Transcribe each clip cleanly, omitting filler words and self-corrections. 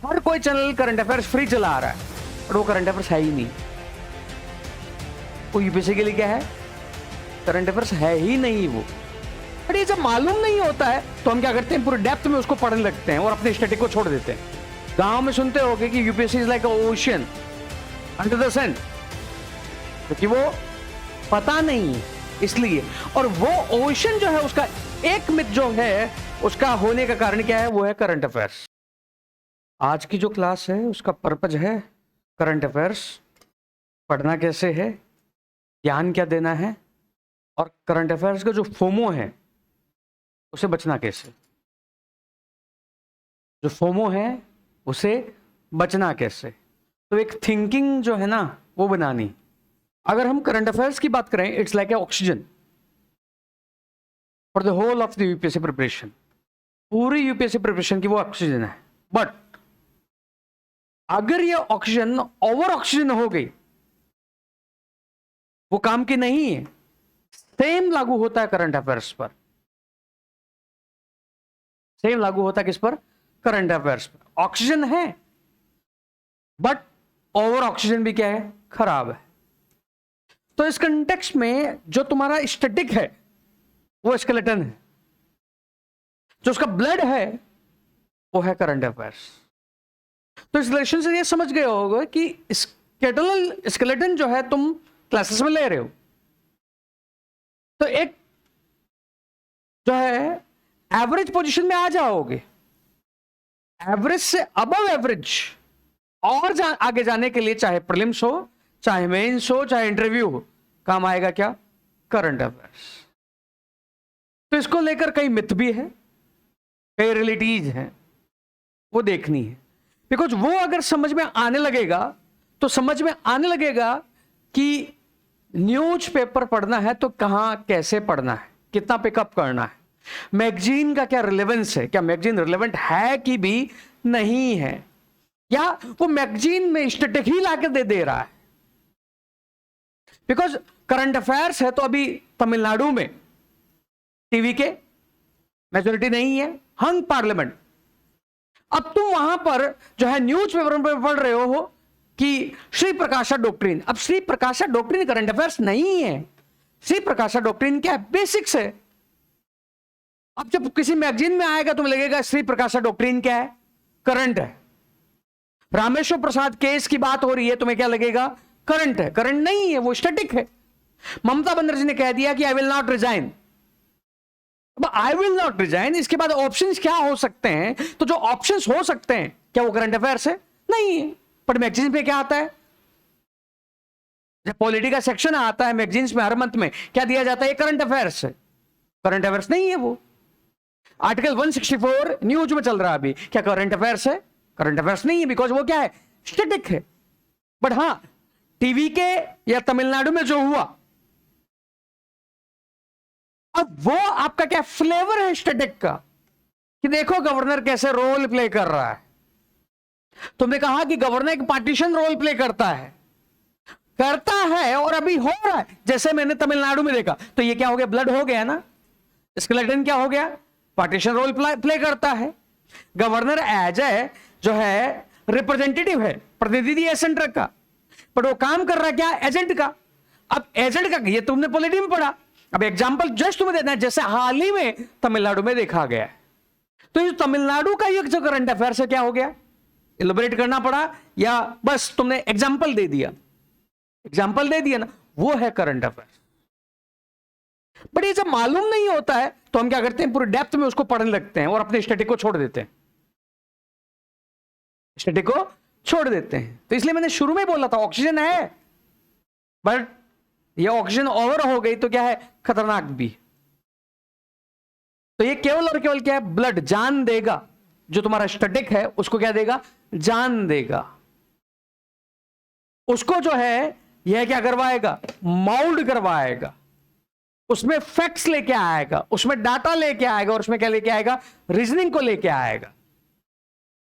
हर कोई channel current affairs free चला रहा है, पर वो करंट अफेयर्स है ही नहीं। वो यूपीएससी के लिए क्या है, करंट अफेयर्स है ही नहीं वो। बट ये जब मालूम नहीं होता है तो हम क्या करते हैं, पूरे डेप्थ में उसको पढ़ने लगते हैं और अपने स्टैटिक को छोड़ देते हैं। गांव में सुनते होगे कि UPSC is like a ocean under the sun, क्योंकि वो पता नहीं है इसलिए। और वो ओशन जो है उसका एक मिथ जो है उसका होने का कारण क्या है, वो है करंट अफेयर्स। आज की जो क्लास है उसका पर्पज है करंट अफेयर्स पढ़ना कैसे है, ज्ञान क्या देना है, और करंट अफेयर्स का जो फोमो है उसे बचना कैसे। जो फोमो है उसे बचना कैसे, तो एक थिंकिंग जो है ना वो बनानी। अगर हम करंट अफेयर्स की बात करें, it's like a oxygen for the whole of the UPSC preparation. पूरी यूपीएससी प्रिपरेशन की वो ऑक्सीजन है। बट अगर ये ऑक्सीजन ओवर ऑक्सीजन हो गई, वो काम की नहीं है। सेम लागू होता है करंट अफेयर्स पर, सेम लागू होता है किस पर, करंट अफेयर्स पर। ऑक्सीजन है बट ओवर ऑक्सीजन भी क्या है, खराब है। तो इस कंटेक्स्ट में जो तुम्हारा स्टैटिक है वो स्केलेटन है, जो उसका ब्लड है वो है करंट अफेयर्स। तो इस रिलेशन से ये समझ गए होगे कि स्केलेटन जो है तुम क्लासेस में ले रहे हो, तो एक जो है एवरेज पोजीशन में आ जाओगे। एवरेज से अबव एवरेज और आगे जाने के लिए, चाहे प्रीलिम्स हो, चाहे मेंस हो, चाहे इंटरव्यू हो, काम आएगा क्या, करंट अफेयर्स। तो इसको लेकर कई मिथ भी है, कई रियलिटीज हैं, वो देखनी है। बिकॉज वो अगर समझ में आने लगेगा तो समझ में आने लगेगा कि न्यूज़पेपर पढ़ना है तो कहां कैसे पढ़ना है, कितना पिकअप करना है, मैगजीन का क्या रिलेवेंस है, क्या मैगजीन रिलेवेंट है कि भी नहीं है, या वो मैगजीन में स्टैटिक ही लाके दे रहा है। बिकॉज करंट अफेयर्स है तो अभी तमिलनाडु में टीवी के मेजोरिटी नहीं है, हंग पार्लियामेंट। अब तुम वहां पर जो है न्यूज़पेपर में पढ़ रहे हो कि श्री प्रकाशा डॉक्ट्रिन। अब श्री प्रकाशा डॉक्ट्रिन करंट अफेयर्स नहीं है। श्री प्रकाशा डॉक्ट्रिन क्या है, बेसिक्स है। अब जब किसी मैगजीन में आएगा तुम्हें लगेगा श्री प्रकाशा डॉक्ट्रिन क्या है, करंट है। रामेश्वर प्रसाद केस की बात हो रही है, तुम्हें क्या लगेगा, करंट है। करंट नहीं है, वो स्टैटिक है। ममता बनर्जी ने कह दिया कि I will not resign. I will not resign, इसके बाद ऑप्शंस क्या हो सकते हैं, तो जो ऑप्शंस हो सकते हैं क्या वो करंट अफेयर्स है, नहीं है। पर मैगजीन पे क्या आता है, जब पॉलिटी का सेक्शन आता है मैगजीन्स में हर मंथ में, क्या दिया जाता है, करंट अफेयर्स है। करंट अफेयर्स नहीं है वो। आर्टिकल 164 न्यूज में चल रहा है अभी, क्या करंट अफेयर्स है, करंट अफेयर्स नहीं है, बिकॉज वो क्या है, स्टैटिक है। बट हां, टीवी के या तमिलनाडु में जो हुआ, अब वो आपका क्या फ्लेवर है स्टैटिक का, कि देखो गवर्नर कैसे रोल प्ले कर रहा है। तुमने कहा कि गवर्नर एक पार्टीशन रोल प्ले करता है और अभी हो रहा है, जैसे मैंने तमिलनाडु में देखा। तो ये क्या हो गया, ब्लड हो गया ना, स्केलेटन क्या हो गया, पार्टीशन रोल प्ले करता है। गवर्नर एज ए जो है रिप्रेजेंटेटिव है, प्रतिनिधि है सेंटर का, पर वो काम कर रहा है क्या, एजेंट का। अब एजेंट का ये तुमने पॉलिटी में पढ़ा। अब एग्जांपल जस्ट तुम्हें देना है, जैसे हाल ही में तमिलनाडु में देखा गया है। तो ये तमिलनाडु का ये जो करंट अफेयर से क्या हो गया, इलेबोरेट करना पड़ा या बस तुमने एग्जांपल दे दिया, एग्जांपल दे दिया ना, वो है करंट अफेयर। बट ये जब मालूम नहीं होता है तो हम क्या करते हैं, पूरे डेप्थ में उसको पढ़ने लगते हैं और अपने स्टैटिक को छोड़ देते हैं, स्टैटिक को छोड़ देते हैं। तो इसलिए मैंने शुरू में बोला था ऑक्सीजन है, बट ये ऑक्सीजन ओवर हो गई तो क्या है, खतरनाक भी। तो ये केवल और केवल क्या है, ब्लड जान देगा। जो तुम्हारा स्टैटिक है उसको क्या देगा, जान देगा। उसको जो है यह क्या करवाएगा, माउल्ड करवाएगा, उसमें फैक्ट्स लेके आएगा, उसमें डाटा लेके आएगा, और उसमें क्या लेके आएगा, रीजनिंग को लेके आएगा।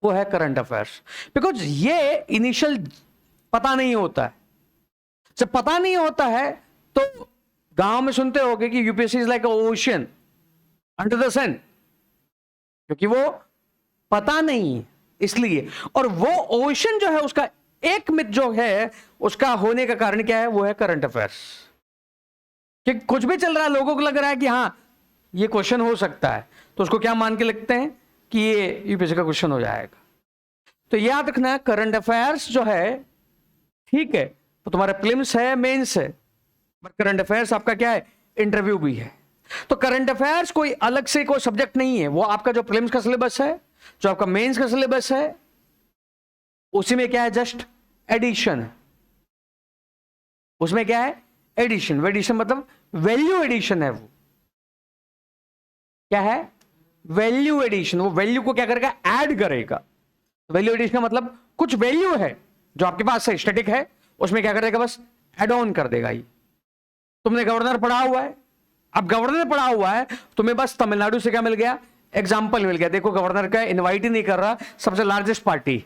वो है करंट अफेयर्स। बिकॉज ये इनिशियल पता नहीं होता है। जब पता नहीं होता है तो गांव में सुनते होगे कि UPSC is like ocean under the sun, क्योंकि वो पता नहीं, इसलिए। और वो ओशन जो है उसका एक मिथ जो है उसका होने का कारण क्या है, वो है करंट अफेयर्स। कि कुछ भी चल रहा है, लोगों को लग रहा है कि हाँ ये क्वेश्चन हो सकता है, तो उसको क्या मान के लगते हैं कि ये यूपीएससी का क्वेश्चन हो जाएगा। तो याद रखना करंट अफेयर्स जो है ठीक है, तो तुम्हारा प्रीलिम्स है, मेंस है, बट करंट अफेयर्स आपका क्या है, इंटरव्यू भी है। तो करंट अफेयर्स कोई अलग से कोई सब्जेक्ट नहीं है, वो आपका जो प्रीलिम्स का सिलेबस है, जो आपका मेंस का सिलेबस है, उसी में क्या है, जस्ट एडिशन है। उसमें क्या है, एडिशन। एडिशन मतलब वैल्यू एडिशन है। वो क्या है, वैल्यू एडिशन। वो वैल्यू को क्या करेगा, ऐड करेगा। वैल्यू एडिशन का मतलब कुछ वैल्यू है जो आपके पास है, स्टैटिक है, उसमें क्या करेगा, बस एड ऑन कर देगा। ये तुमने गवर्नर पढ़ा हुआ है, अब गवर्नर पढ़ा हुआ है, तुम्हें बस तमिलनाडु से क्या मिल गया, एग्जाम्पल मिल गया। देखो गवर्नर का इनवाइट ही नहीं कर रहा, सबसे लार्जेस्ट पार्टी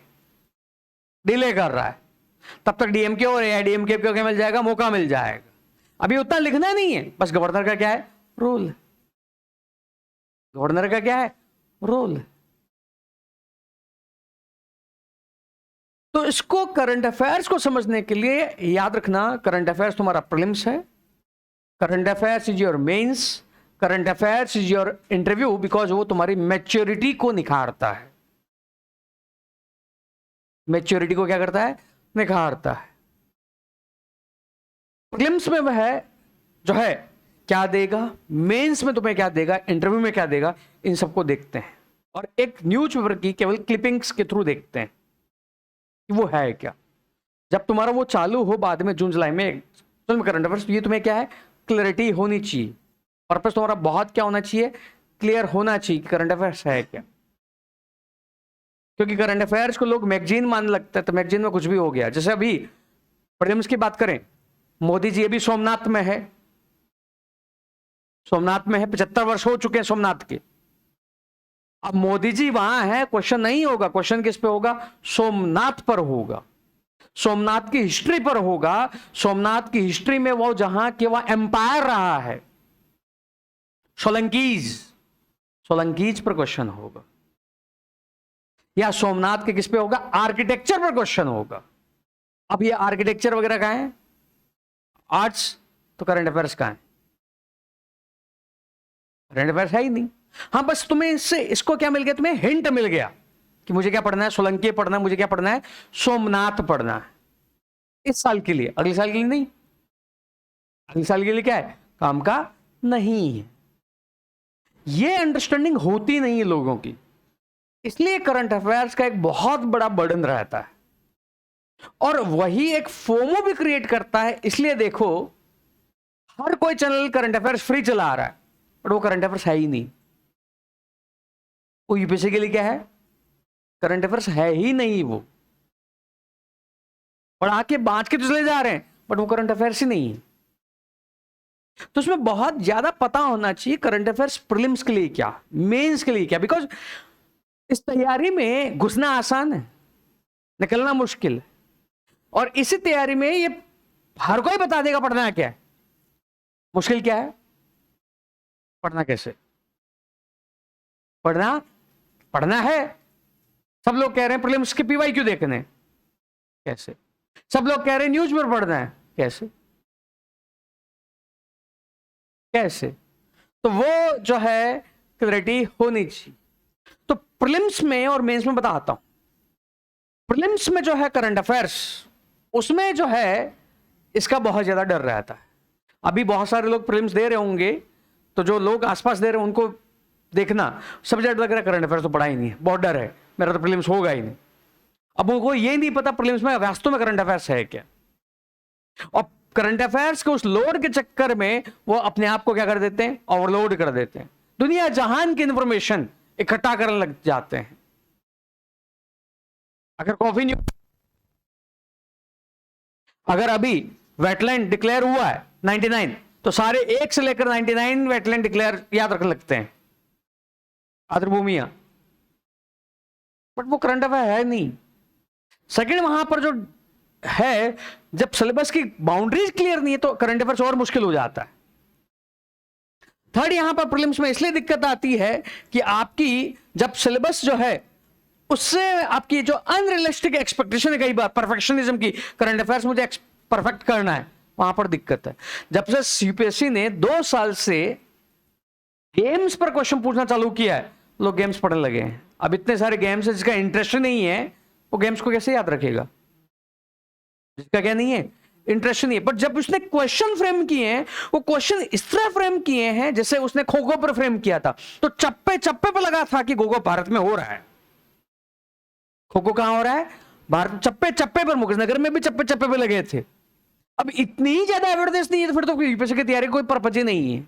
डिले कर रहा है, तब तक डीएमके और एआईडीएमके को क्या मिल जाएगा, मौका मिल जाएगा। अभी उतना लिखना नहीं है, बस गवर्नर का क्या है, रोल। गवर्नर का क्या है, रोल। तो इसको करंट अफेयर्स को समझने के लिए याद रखना, करंट अफेयर्स तुम्हारा प्रीलिम्स है, current affairs is your mains, current affairs is your interview, because वो तुम्हारी मैच्योरिटी को निखारता है। मैच्योरिटी को क्या करता है, निखारता है। प्रीलिम्स में वह जो है क्या देगा, मेंस में तुम्हें क्या देगा, इंटरव्यू में क्या देगा, इन सबको देखते हैं। और एक न्यूज़पेपर की केवल क्लिपिंग्स के थ्रू देखते हैं कि वो है क्या। जब तुम्हारा वो चालू हो बाद में जून जुलाई में करंट अफेयर्स, ये तुम्हें क्या है, क्लैरिटी होनी चाहिए। पर्पस तुम्हारा बहुत क्या होना चाहिए, क्लियर होना चाहिए कि करंट अफेयर्स है क्या। क्योंकि करंट अफेयर्स को लोग मैगजीन मान लगता है, तो मैगजीन में कुछ भी हो गया। जैसे अभी प्रीलिम्स की बात करें, मोदी जी अभी सोमनाथ में है, सोमनाथ में है, 75 वर्ष हो चुके हैं सोमनाथ के। अब मोदी जी वहां है, क्वेश्चन नहीं होगा, क्वेश्चन किस पे होगा, सोमनाथ पर होगा, सोमनाथ की हिस्ट्री पर होगा। सोमनाथ की हिस्ट्री में वो जहां के वह एम्पायर रहा है, सोलंकीज, सोलंकीज पर क्वेश्चन होगा। या सोमनाथ के किस पे होगा, आर्किटेक्चर पर क्वेश्चन होगा। अब ये आर्किटेक्चर वगैरह कहां है, आर्ट्स, तो करंट अफेयर्स कहां है, करंट अफेयर्स है ही नहीं। हाँ बस तुम्हें इससे इसको क्या मिल गया, तुम्हें हिंट मिल गया कि मुझे क्या पढ़ना है, सोलंकी पढ़ना है, मुझे क्या पढ़ना है, सोमनाथ पढ़ना है, इस साल के लिए। अगले साल के लिए नहीं, अगले साल के लिए क्या है, काम का नहीं है। ये अंडरस्टैंडिंग होती नहीं है लोगों की, इसलिए करंट अफेयर्स का एक बहुत बड़ा बर्डन रहता है, और वही एक फोमो भी क्रिएट करता है। इसलिए देखो हर कोई चैनल करंट अफेयर्स फ्री चला आ रहा है, बट वो करंट अफेयर्स है ही नहीं। वो यूपीएससी के लिए क्या है, करंट अफेयर्स है ही नहीं। वो पढ़ा के बांट के तो चले जा रहे हैं, बट वो करंट अफेयर्स ही नहीं है। तो उसमें बहुत ज्यादा पता होना चाहिए करंट अफेयर्स प्रीलिम्स के लिए क्या, मेंस के लिए क्या। बिकॉज इस तैयारी में घुसना आसान है, निकलना मुश्किल है। और इसी तैयारी में ये हर कोई बता देगा पढ़ना है क्या है, मुश्किल क्या है, पढ़ना कैसे, पढ़ना है। सब लोग कह रहे हैं प्रीलिम्स के पीवाई क्यों देखने, कैसे। सब लोग कह रहे हैं न्यूज पर पढ़ना है, कैसे, कैसे। तो वो जो है क्लैरिटी होनी चाहिए। तो प्रीलिम्स में और मेंस में बताता हूं। प्रीलिम्स में जो है करंट अफेयर्स, उसमें जो है इसका बहुत ज्यादा डर रहता है। अभी बहुत सारे लोग प्रीलिम्स दे रहे होंगे, तो जो लोग आसपास दे रहे हैं उनको देखना, सब्जेक्ट लग रहा है करंट अफेयर्स तो पढ़ा ही नहीं है, बहुत डर है, मेरा तो प्रीलिम्स होगा ही नहीं। अब उनको ये नहीं पता प्रीलिम्स में वास्तव में करंट अफेयर्स है क्या। और करंट अफेयर्स के उस लोड के चक्कर में वो अपने आप को क्या कर देते हैं, ओवरलोड कर देते हैं, दुनिया जहान की इंफॉर्मेशन इकट्ठा करने लग जाते हैं। अगर अभी वेटलैंड डिक्लेयर हुआ है 99, तो सारे 1 से लेकर 99 वेटलैंड डिक्लेयर याद रखने लगते हैं, आर्द्रभूमियां, बट वो करंट अफेयर है नहीं। सेकंड, वहां पर जो है, जब सिलेबस की बाउंड्रीज क्लियर नहीं है तो करंट अफेयर्स और मुश्किल हो जाता है। थर्ड, यहां पर प्रीलिम्स में इसलिए दिक्कत आती है कि आपकी जब सिलेबस जो है उससे आपकी जो अनरियलिस्टिक एक्सपेक्टेशन है कई बार परफेक्शनिज्म की, करंट अफेयर्स मुझे परफेक्ट करना है, वहां पर दिक्कत है। जब से यूपीएससी ने 2 साल से गेम्स पर क्वेश्चन पूछना चालू किया है, लोग गेम्स पढ़ने लगे हैं। अब इतने सारे गेम्स है, जिसका इंटरेस्ट नहीं है वो गेम्स को कैसे याद रखेगा, जिसका क्या नहीं है, इंटरेस्ट नहीं है। बट जब उसने क्वेश्चन फ्रेम किए हैं, वो क्वेश्चन इस तरह फ्रेम किए हैं जैसे उसने खो खो पर फ्रेम किया था, तो चप्पे चप्पे पर लगा था कि खो खो भारत में हो रहा है। खो खो कहां हो रहा है, भारत, चप्पे चप्पे पर, मुकेशनगर में भी चप्पे चप्पे पे लगे थे। अब इतनी ही ज्यादा एविडेंस नहीं है तो फिर तो यूपीएससी की तैयारी कोई पर्पज ही नहीं है।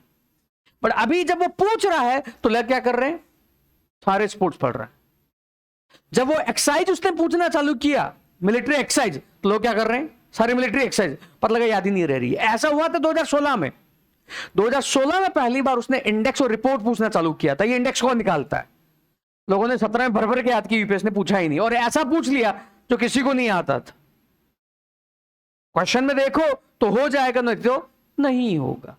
बट अभी जब वो पूछ रहा है तो लोग क्या कर रहे हैं, सारे स्पोर्ट्स पढ़ रहे हैं। जब वो एक्सरसाइज उसने पूछना चालू किया, मिलिट्री एक्सरसाइज, तो लोग क्या कर रहे हैं, सारे मिलिट्री एक्सरसाइज, पता लगा याद ही नहीं रह रही है। ऐसा हुआ था 2016 में। 2016 में पहली बार उसने इंडेक्स और रिपोर्ट पूछना चालू किया था। ये इंडेक्स कौन निकालता है, लोगों ने 17 में भर भर के याद की, यूपीएस ने पूछा ही नहीं, और ऐसा पूछ लिया जो किसी को नहीं आता था। क्वेश्चन में देखो तो हो जाएगा, नहीं तो नहीं होगा।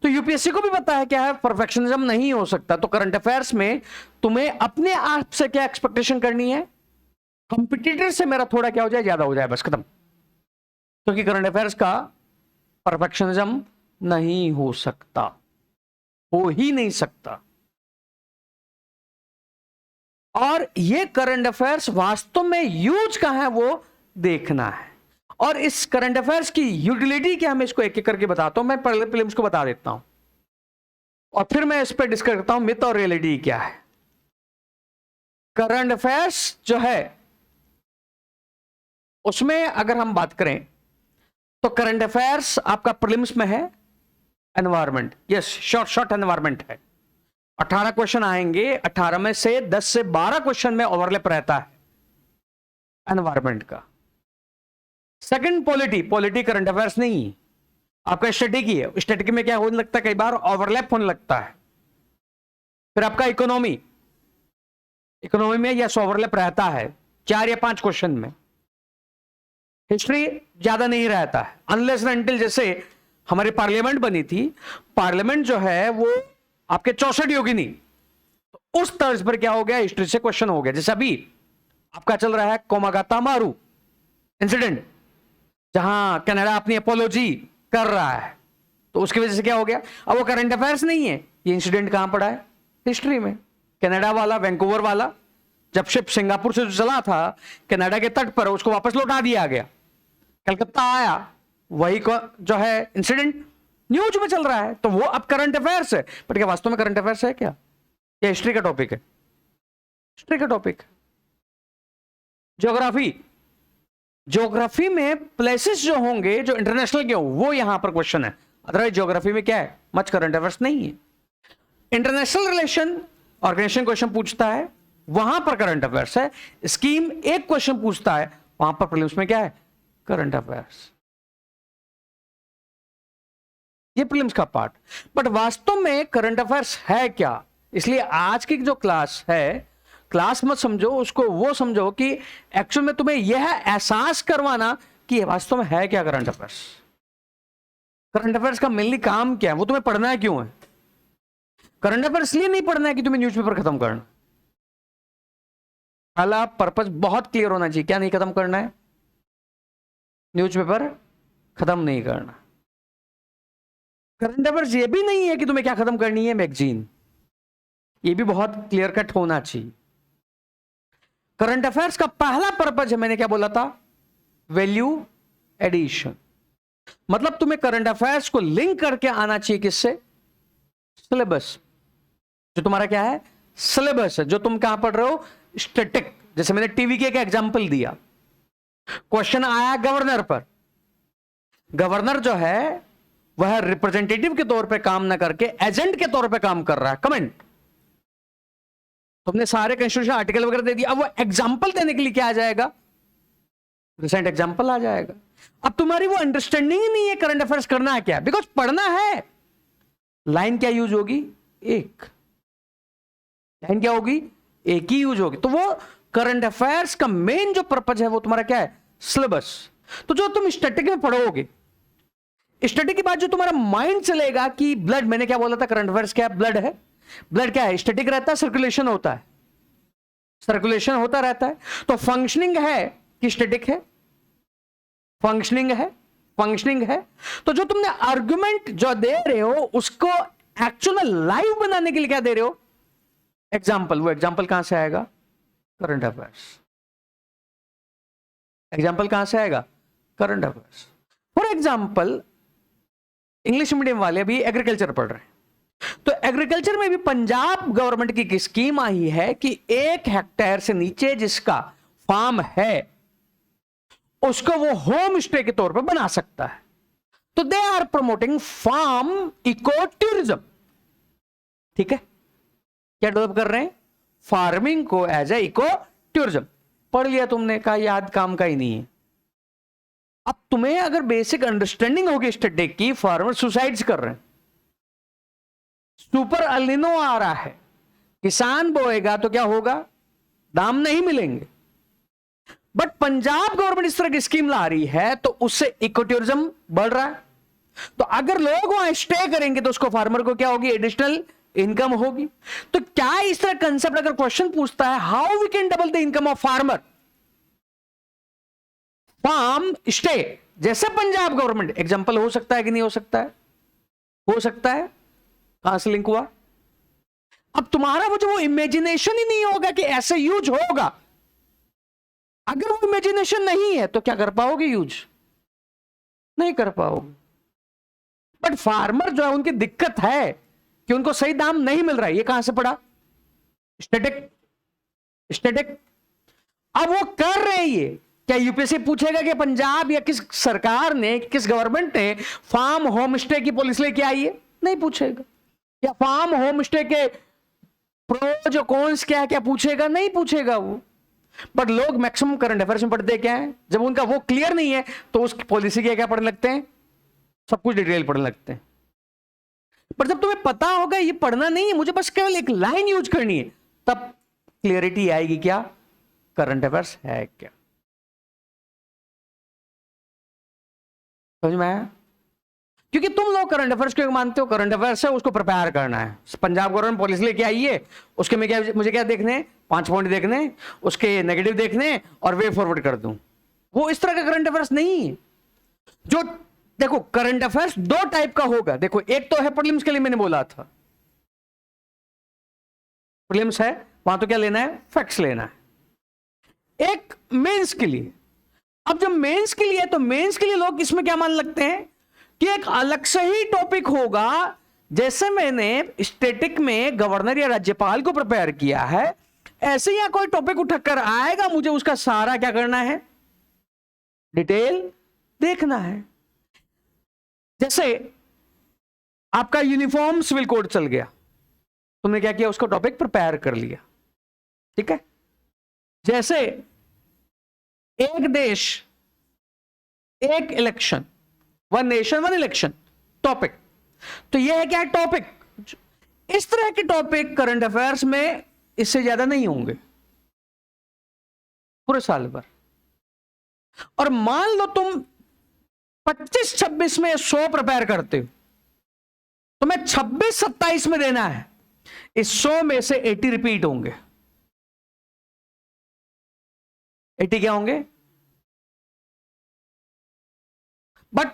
तो यूपीएससी को भी पता है क्या है, परफेक्शनिज्म नहीं हो सकता। तो करंट अफेयर्स में तुम्हें अपने आप से क्या एक्सपेक्टेशन करनी है, कंपटीटर से मेरा थोड़ा क्या हो जाए, ज्यादा हो जाए, बस खत्म। क्योंकि करंट अफेयर्स का परफेक्शनिज्म नहीं हो सकता, हो ही नहीं सकता। और ये करंट अफेयर्स वास्तव में यूज कहां है वो देखना है। और इस करंट अफेयर्स की यूटिलिटी क्या, मैं इसको एक एक करके बताता हूं। मैं पहले प्रीलिम्स को बता देता हूं और फिर मैं इस पर डिस्कस करता हूं मिथ और रियलिटी क्या है। करंट अफेयर्स जो है उसमें अगर हम बात करें तो करंट अफेयर्स आपका प्रीलिम्स में है एनवायरमेंट, यस, शॉर्ट एनवायरमेंट है। 18 क्वेश्चन आएंगे, 18 में से 10 से 12 क्वेश्चन में ओवरलैप रहता है एनवायरमेंट का। सेकंड पॉलिटी करंट अफेयर्स नहीं है, आपका स्टैटिक ही है। स्टैटिक में क्या होने लगता है, कई बार ओवरलैप होने लगता है। फिर आपका इकोनॉमी में यस ओवरलैप रहता है 4 या 5 क्वेश्चन में। हिस्ट्री ज्यादा नहीं रहता है, अनलेस एंड अनटिल जैसे हमारी पार्लियामेंट बनी थी, पार्लियामेंट जो है वो आपके 64 होगी नहीं, तो उस तर्ज पर क्या हो गया, हिस्ट्री से क्वेश्चन हो गया। जैसे अभी आपका चल रहा है कोमागाता मारू इंसिडेंट, जहां कनाडा अपनी अपोलॉजी कर रहा है, तो उसकी वजह से क्या हो गया, अब वो करंट अफेयर्स नहीं है, ये इंसिडेंट कहां पड़ा है, हिस्ट्री में। कनाडा वाला, वैंकूवर वाला, जब शिप सिंगापुर से जो चला था कनाडा के तट पर, उसको वापस लौटा दिया गया, कलकत्ता आया, वही जो है इंसिडेंट न्यूज में चल रहा है, तो वो अब करंट अफेयर्स है। बट क्या वास्तव में करंट अफेयर्स है क्या, ये हिस्ट्री का टॉपिक है, हिस्ट्री का टॉपिक। ज्योग्राफी में प्लेसेस जो होंगे जो इंटरनेशनल के हो वो यहां पर क्वेश्चन है, अदरवाइज ज्योग्राफी में क्या है, मच करंट अफेयर्स नहीं है। इंटरनेशनल रिलेशन ऑर्गेनाइजेशन क्वेश्चन पूछता है, वहां पर करंट अफेयर्स है। स्कीम एक क्वेश्चन पूछता है, वहां पर प्रीलिम्स में क्या है, करंट अफेयर्स। ये प्रीलिम्स का पार्ट। बट वास्तव में करंट अफेयर्स है क्या, इसलिए आज की जो क्लास है, क्लास मत समझो उसको, वो समझो कि एक्चुअल में तुम्हें यह एहसास करवाना कि वास्तव में है क्या करंट अफेयर्स। करंट अफेयर्स का मेनली काम क्या है, वो तुम्हें पढ़ना है क्यों है। करंट अफेयर्स इसलिए नहीं पढ़ना है कि तुम्हें न्यूज़पेपर खत्म करना। पहला पर्पस बहुत क्लियर होना चाहिए, क्या नहीं खत्म करना है, न्यूज़पेपर खत्म नहीं करना। करंट अफेयर्स ये भी नहीं है कि तुम्हें क्या खत्म करनी है, मैगजीन, ये भी बहुत क्लियर कट होना चाहिए। करंट अफेयर्स का पहला पर्पज है, मैंने क्या बोला था, वैल्यू एडिशन। मतलब तुम्हें करंट अफेयर्स को लिंक करके आना चाहिए किससे, सिलेबस, जो तुम्हारा क्या है, सिलेबस है, जो तुम कहां पढ़ रहे हो, स्टैटिक। जैसे मैंने टीवी के एक एग्जांपल दिया, क्वेश्चन आया गवर्नर पर, गवर्नर जो है वह रिप्रेजेंटेटिव के तौर पे काम ना करके एजेंट के तौर पे काम कर रहा है। कमेंट, तुमने सारे कॉन्स्टिट्यूशन आर्टिकल वगैरह दे दिया, अब वो एग्जांपल देने के लिए क्या आ जाएगा, रिसेंट एग्जांपल आ जाएगा। अब तुम्हारी वो अंडरस्टैंडिंग ही नहीं है करंट अफेयर्स करना है क्या, बिकॉज पढ़ना है। लाइन क्या यूज होगी, एक लाइन क्या होगी, एक ही यूज होगी। तो वो करंट अफेयर्स का मेन जो पर्पज है वो तुम्हारा क्या है, सिलेबस। तो जो तुम स्टैटिक में पढ़ोगे, स्टैटिक के बाद जो तुम्हारा माइंड चलेगा कि ब्लड, मैंने क्या बोला था, करंट अफेयर्स क्या है, ब्लड है। ब्लड क्या है, स्टैटिक रहता है, सर्कुलेशन होता है। सर्कुलेशन होता रहता है। तो फंक्शनिंग है कि स्टैटिक है? फंक्शनिंग है, फंक्शनिंग है। तो जो तुमने आर्गुमेंट जो दे रहे हो उसको एक्चुअल लाइव बनाने के लिए क्या दे रहे हो? एग्जाम्पल। वो एग्जाम्पल कहां से आएगा? Current affairs. एग्जाम्पल कहां से आएगा? Current affairs. For example English medium वाले अभी एग्रीकल्चर पढ़ रहे हैं, तो एग्रीकल्चर में भी पंजाब गवर्नमेंट की स्कीम आई है कि 1 हेक्टेयर से नीचे जिसका फार्म है उसको वो होम स्टे के तौर पर बना सकता है। तो they are promoting farm eco tourism. ठीक है, क्या डेवलप कर रहे हैं? फार्मिंग को एज ए इको टूरिज्म। पढ़ लिया तुमने, कहा याद काम का ही नहीं है। अब तुम्हें अगर बेसिक अंडरस्टैंडिंग होगी स्टैटिक की, फार्मर सुसाइड्स कर रहे हैं, सुपर अलिनो आ रहा है, किसान बोएगा तो क्या होगा? दाम नहीं मिलेंगे। बट पंजाब गवर्नमेंट इस तरह की स्कीम ला रही है तो उससे इको टूरिज्म बढ़ रहा है। तो अगर लोग वहां स्टे करेंगे तो उसको फार्मर को क्या होगी? एडिशनल इनकम होगी। तो क्या इस तरह कंसेप्ट अगर क्वेश्चन पूछता है how we can double the income of farmer, farm stay, जैसे पंजाब गवर्नमेंट, एग्जांपल हो सकता है कि नहीं हो सकता है? हो सकता है। कहां से लिंक हुआ? अब तुम्हारा वो इमेजिनेशन ही नहीं होगा कि ऐसे यूज होगा। अगर वो इमेजिनेशन नहीं है तो क्या कर पाओगे? यूज नहीं कर पाओगे। बट फार्मर जो है उनकी दिक्कत है कि उनको सही दाम नहीं मिल रहा है। ये कहां से पड़ा? स्टैटिक। स्टैटिक। अब वो कर रहे हैं ये। क्या यूपीएससी पूछेगा कि पंजाब या किस सरकार ने, किस गवर्नमेंट ने फार्म होम स्टे की पॉलिसी लेके आई है? नहीं पूछेगा। या फार्म होम स्टे के प्रोज और कॉन्स क्या है, क्या पूछेगा? नहीं पूछेगा वो। बट लोग मैक्सिमम करंट अफेयर्स में पढ़ते क्या है? जब उनका वो क्लियर नहीं है तो उस पॉलिसी के क्या पढ़ने लगते हैं? सब कुछ डिटेल पढ़ने लगते हैं। पर जब तुम्हें पता होगा ये पढ़ना नहीं है, मुझे बस केवल एक लाइन यूज करनी है, तब क्लियरिटी आएगी क्या करंट अफेयर्स है क्या। समझ में आया? क्योंकि तुम लोग करंट अफेयर्स क्यों मानते हो? करंट अफेयर्स है, उसको प्रिपेयर करना है। पंजाब गवर्नमेंट पॉलिसी लेके आई है, उसके में क्या, मुझे क्या देखने? 5 पॉइंट देखने, उसके नेगेटिव देखने और वे फॉरवर्ड कर दूं। वो इस तरह का करंट अफेयर्स नहीं है। जो देखो करंट अफेयर्स 2 टाइप का होगा। देखो एक तो है प्रीलिम्स के लिए, मैंने बोला था प्रीलिम्स है, वहां तो क्या लेना है? फैक्ट्स लेना है। एक मेंस के लिए। अब जब मेंस के लिए, तो मेंस के लिए लोग इसमें क्या मान लगते हैं कि एक अलग से ही टॉपिक होगा। जैसे मैंने स्टैटिक में गवर्नर या राज्यपाल को प्रिपेयर किया है, ऐसे ही कोई टॉपिक उठाकर आएगा, मुझे उसका सारा क्या करना है? डिटेल देखना है। जैसे आपका यूनिफॉर्म सिविल कोड चल गया, तुमने क्या किया? उसका टॉपिक प्रिपेयर कर लिया। ठीक है। जैसे एक देश एक इलेक्शन, 1 नेशन 1 इलेक्शन टॉपिक, तो यह है क्या? टॉपिक। इस तरह के टॉपिक करंट अफेयर्स में इससे ज्यादा नहीं होंगे पूरे साल भर। और मान लो तुम 25-26 में 100 प्रिपेयर करते हो, तो मैं 26-27 में देना है। इस 100 में से 80 रिपीट होंगे। 80 क्या होंगे? बट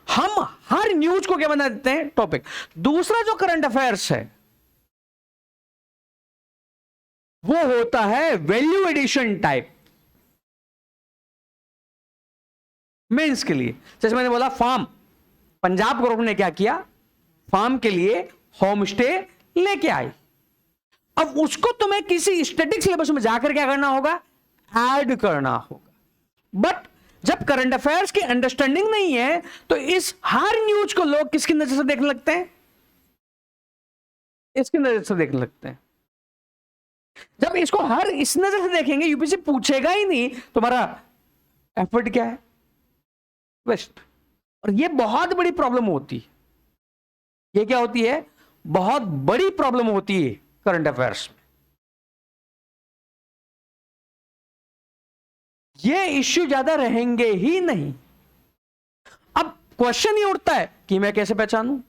हम हर न्यूज को क्या बना देते हैं? टॉपिक। दूसरा जो करंट अफेयर्स है वो होता है वैल्यू एडिशन टाइप, मेंस के लिए। जैसे मैंने बोला फार्म, पंजाब गवर्नमेंट ने क्या किया? फार्म के लिए होम स्टे लेके आई। अब उसको तुम्हें किसी स्टैटिक सिलेबस में जाकर क्या करना होगा? ऐड करना होगा। बट जब करंट अफेयर्स की अंडरस्टैंडिंग नहीं है तो इस हर न्यूज को लोग किसकी नजर से देखने लगते हैं? इसकी नजर से देखने लगते हैं। जब इसको हर इस नजर से देखेंगे, यूपीएससी पूछेगा ही नहीं तुम्हारा एफर्ट क्या है, वेस्ट। और ये बहुत बड़ी प्रॉब्लम होती है। ये क्या होती है? बहुत बड़ी प्रॉब्लम होती है करंट अफेयर्स में। ये इश्यू ज्यादा रहेंगे ही नहीं। अब क्वेश्चन ही उठता है कि मैं कैसे पहचानूं।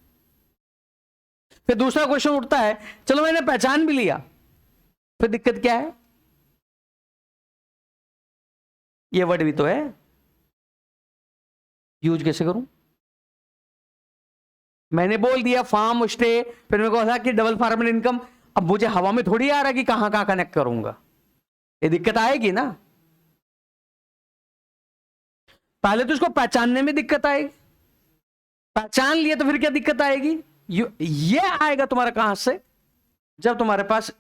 फिर दूसरा क्वेश्चन उठता है, चलो मैंने पहचान भी लिया, फिर दिक्कत क्या है? ये वर्ड भी तो है, यूज कैसे करूं? मैंने बोल दिया फार्म स्टे, फिर मेरे को कहा कि डबल फार्मर इनकम। अब मुझे हवा में थोड़ी आ रहा कि कहां कहां कनेक्ट करूंगा, ये दिक्कत आएगी ना। पहले तो इसको पहचानने में दिक्कत आएगी, पहचान लिया तो फिर क्या दिक्कत आएगी? ये आएगा तुम्हारा कहां से? जब तुम्हारे पास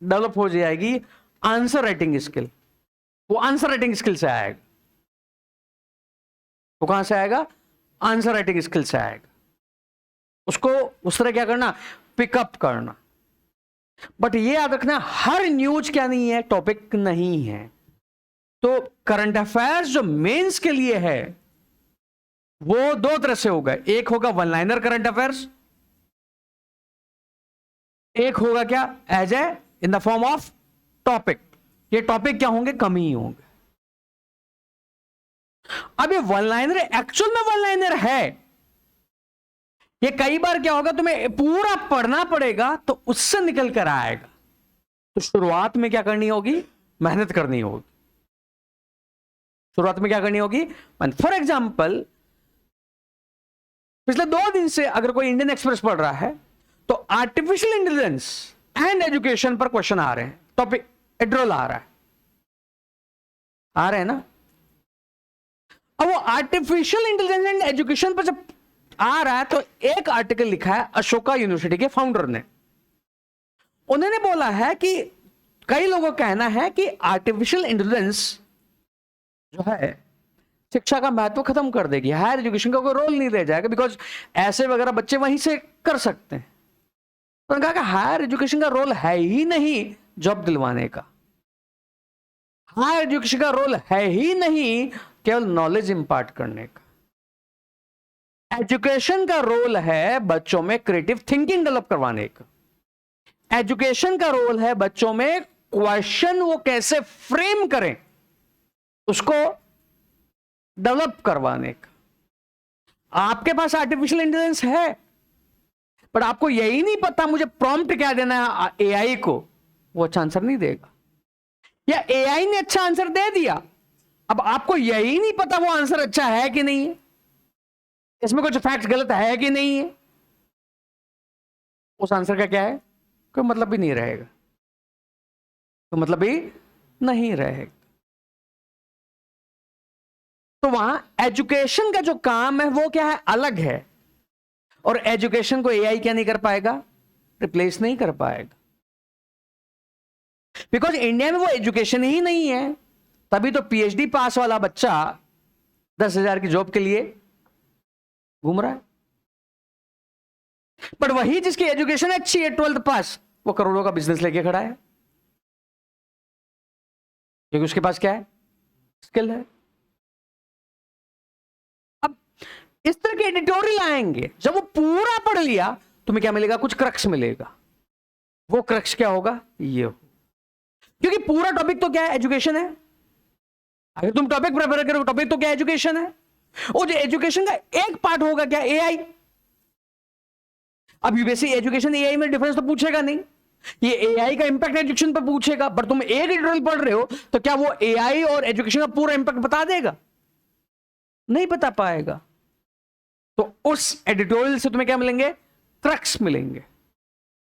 डेवलप हो जाएगी आंसर राइटिंग स्किल। वो आंसर राइटिंग स्किल से आएगा। वो कहां से आएगा? आंसर राइटिंग स्किल से आएगा। उसको उस तरह क्या करना, पिकअप करना। बट ये याद रखना, हर न्यूज क्या नहीं है, टॉपिक नहीं है। तो करंट अफेयर्स जो मेंस के लिए है वो दो तरह से होगा। एक होगा वन लाइनर करंट अफेयर्स, एक होगा क्या, as a in the form of topic. ये टॉपिक क्या होंगे, कम ही होंगे। अब ये वन लाइनर एक्चुअल में वन लाइनर है, ये कई बार क्या होगा, तुम्हें पूरा पढ़ना पड़ेगा तो उससे निकल कर आएगा। तो शुरुआत में क्या करनी होगी, मेहनत करनी होगी। शुरुआत में क्या करनी होगी, फॉर एग्जाम्पल पिछले 2 दिन से अगर कोई इंडियन एक्सप्रेस पढ़ रहा है तो आर्टिफिशियल इंटेलिजेंस एंड एजुकेशन पर क्वेश्चन आ रहे हैं, टॉपिक एड्रोल आ रहा है, आ रहे हैं ना। अब वो आर्टिफिशियल इंटेलिजेंस एंड एजुकेशन पर जब आ रहा है तो एक आर्टिकल लिखा है अशोका यूनिवर्सिटी के फाउंडर ने। उन्होंने बोला है कि कई लोगों का कहना है कि आर्टिफिशियल इंटेलिजेंस जो है शिक्षा का महत्व खत्म कर देगी, हायर एजुकेशन का कोई रोल नहीं रह जाएगा, बिकॉज ऐसे वगैरह बच्चे वहीं से कर सकते हैं। तो उन्होंने कहा कि हायर एजुकेशन का रोल है ही नहीं जॉब दिलवाने का, हायर एजुकेशन का रोल है ही नहीं केवल नॉलेज इंपार्ट करने का। एजुकेशन का रोल है बच्चों में क्रिएटिव थिंकिंग डेवलप करवाने का। एजुकेशन का रोल है बच्चों में क्वेश्चन वो कैसे फ्रेम करें उसको डेवलप करवाने का। आपके पास आर्टिफिशियल इंटेलिजेंस है पर आपको यही नहीं पता मुझे प्रॉम्प्ट क्या देना है एआई को, वो अच्छा आंसर नहीं देगा। या एआई ने अच्छा आंसर दे दिया, अब आपको यही नहीं पता वो आंसर अच्छा है कि नहीं है, इसमें कुछ फैक्ट गलत है कि नहीं है, उस आंसर का क्या है, कोई मतलब भी नहीं रहेगा, कोई मतलब भी नहीं रहेगा। तो वहां एजुकेशन का जो काम है वो क्या है, अलग है। और एजुकेशन को एआई क्या नहीं कर पाएगा, रिप्लेस नहीं कर पाएगा, बिकॉज इंडिया में वो एजुकेशन ही नहीं है। तभी तो पीएचडी पास वाला बच्चा 10,000 की जॉब के लिए घूम रहा है। पर वही जिसकी एजुकेशन अच्छी है 12th पास, वो करोड़ों का बिजनेस लेके खड़ा है, क्योंकि उसके पास क्या है, स्किल है। अब इस तरह के एडिटोरियल आएंगे, जब वो पूरा पढ़ लिया तुम्हें क्या मिलेगा, कुछ क्रक्स मिलेगा। वो क्रक्स क्या होगा, ये हो, क्योंकि पूरा टॉपिक तो क्या है, एजुकेशन है। अगर तुम टॉपिक प्रिपेयर करो, टॉपिक तो क्या एजुकेशन है, और जो एजुकेशन का एक पार्ट होगा क्या, एआई। अब यूपीएससी एजुकेशन एआई में डिफरेंस तो पूछेगा नहीं, ये एआई का इंपैक्ट एजुकेशन पर पूछेगा। पर तुम एक एडिटोरियल पढ़ रहे हो तो क्या वो एआई और एजुकेशन का पूरा इंपैक्ट बता देगा, नहीं बता पाएगा। तो उस एडिटोरियल से तुम्हें क्या मिलेंगे, क्रक्स मिलेंगे,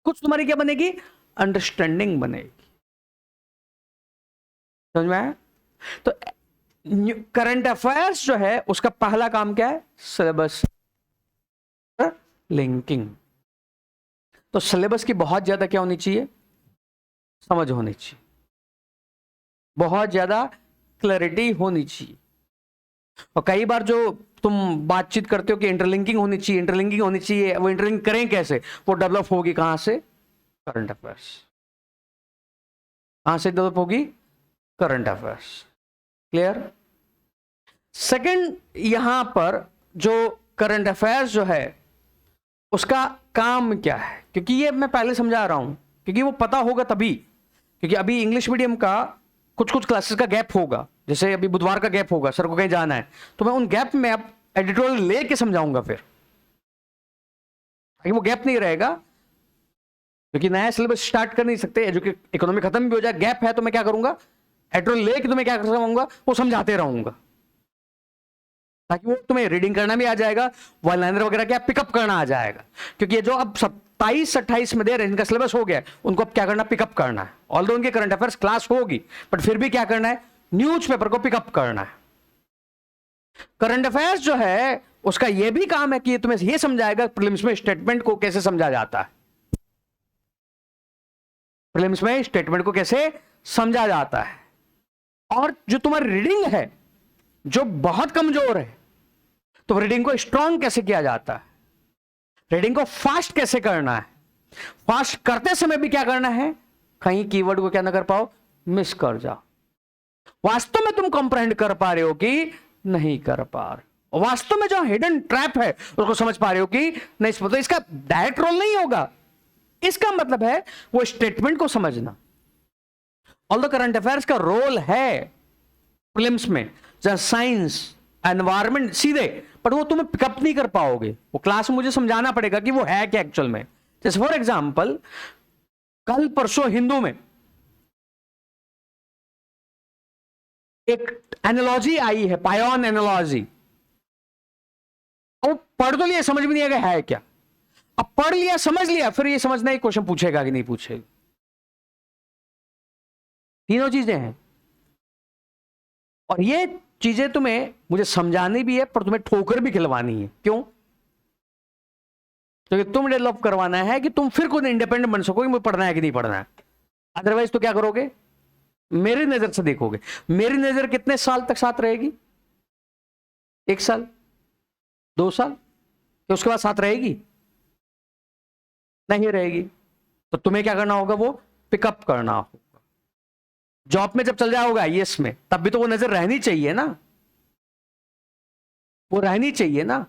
कुछ तुम्हारी क्या बनेगी, अंडरस्टैंडिंग बनेगी। समझ में आया? तो करंट अफेयर्स जो है उसका पहला काम क्या है, सिलेबस लिंकिंग। तो सिलेबस की बहुत ज्यादा क्या होनी चाहिए, समझ होनी चाहिए, बहुत ज्यादा क्लैरिटी होनी चाहिए। और कई बार जो तुम बातचीत करते हो कि इंटरलिंकिंग होनी चाहिए, इंटरलिंकिंग होनी चाहिए, वो इंटरलिंक करें कैसे, वो डेवलप होगी कहां से, करंट अफेयर्स। कहां से डेवलप होगी, करंट अफेयर्स। क्लियर? सेकंड, यहां पर जो करंट अफेयर्स जो है उसका काम क्या है, क्योंकि ये मैं पहले समझा रहा हूं, क्योंकि वो पता होगा तभी, क्योंकि अभी इंग्लिश मीडियम का कुछ कुछ क्लासेस का गैप होगा, जैसे अभी बुधवार का गैप होगा, सर को कहीं जाना है, तो मैं उन गैप में अब एडिटोरियल लेके समझाऊंगा फिर, वो गैप नहीं रहेगा, क्योंकि नया सिलेबस स्टार्ट कर नहीं सकते, इकोनॉमी खत्म भी हो जाए, गैप है तो मैं क्या करूंगा, एडिटोरियल लेके तुम्हें क्या कर रहूंगा, वो समझाते रहूंगा, ताकि वो तुम्हें रीडिंग करना भी आ जाएगा, वन लाइनर वगैरह क्या पिकअप करना आ जाएगा। क्योंकि ये जो अब 27-28 में दे रहे हैं, इनका सिलेबस हो गया, उनको अब क्या करना, पिकअप करना है। ऑल्दो उनकी करंट अफेयर्स क्लास होगी, बट फिर भी क्या करना है, न्यूज़पेपर को पिकअप करना है। करंट अफेयर्स जो है उसका यह भी काम है कि तुम्हें यह समझाएगा प्रीलिम्स में स्टेटमेंट को कैसे समझा जाता है, प्रीलिम्स में स्टेटमेंट को कैसे समझा जाता है। और जो तुम्हारी रीडिंग है जो बहुत कमजोर है, तो रीडिंग को स्ट्रांग कैसे किया जाता है, रीडिंग को फास्ट कैसे करना है, फास्ट करते समय भी क्या करना है, कहीं कीवर्ड को क्या ना कर पाओ, मिस कर जाओ, वास्तव में तुम कंप्रहेंड कर पा रहे हो कि नहीं कर पा रहे हो, वास्तव में जो हिडन ट्रैप है उसको समझ पा रहे हो कि नहीं। तो इसका डायरेक्ट रोल नहीं होगा, इसका मतलब है वो स्टेटमेंट को समझना। ऑल द करंट अफेयर्स का रोल है प्रीलिम्स में, जहां साइंस एनवायरमेंट सीधे, बट वो तुम्हें पिकअप नहीं कर पाओगे, वो क्लास में मुझे समझाना पड़ेगा कि वो है क्या एक्चुअल में। जैसे फॉर एग्जांपल कल परसों हिंदू में एक एनालॉजी आई है, पायोन एनालॉजी, वो पढ़ तो लिया, समझ में नहीं आएगा है क्या। अब पढ़ लिया, समझ लिया, फिर ये समझना ही क्वेश्चन पूछेगा कि नहीं पूछेगा, तीनों चीजें हैं। और ये चीजें तुम्हें मुझे समझानी भी है, पर तुम्हें ठोकर भी खिलवानी है। क्यों? क्योंकि तुम डेवलप करवाना है कि तुम फिर खुद इंडिपेंडेंट बन सको कि मुझे पढ़ना है कि नहीं पढ़ना है। अदरवाइज तो क्या करोगे, मेरी नजर से देखोगे। मेरी नजर कितने साल तक साथ रहेगी, 1 साल 2 साल, तो उसके बाद साथ रहेगी, नहीं रहेगी। तो तुम्हें क्या करना होगा, वो पिकअप करना होगा। जॉब में जब चल जाओगे आईएएस में, तब भी तो वो नजर रहनी चाहिए ना, वो रहनी चाहिए ना,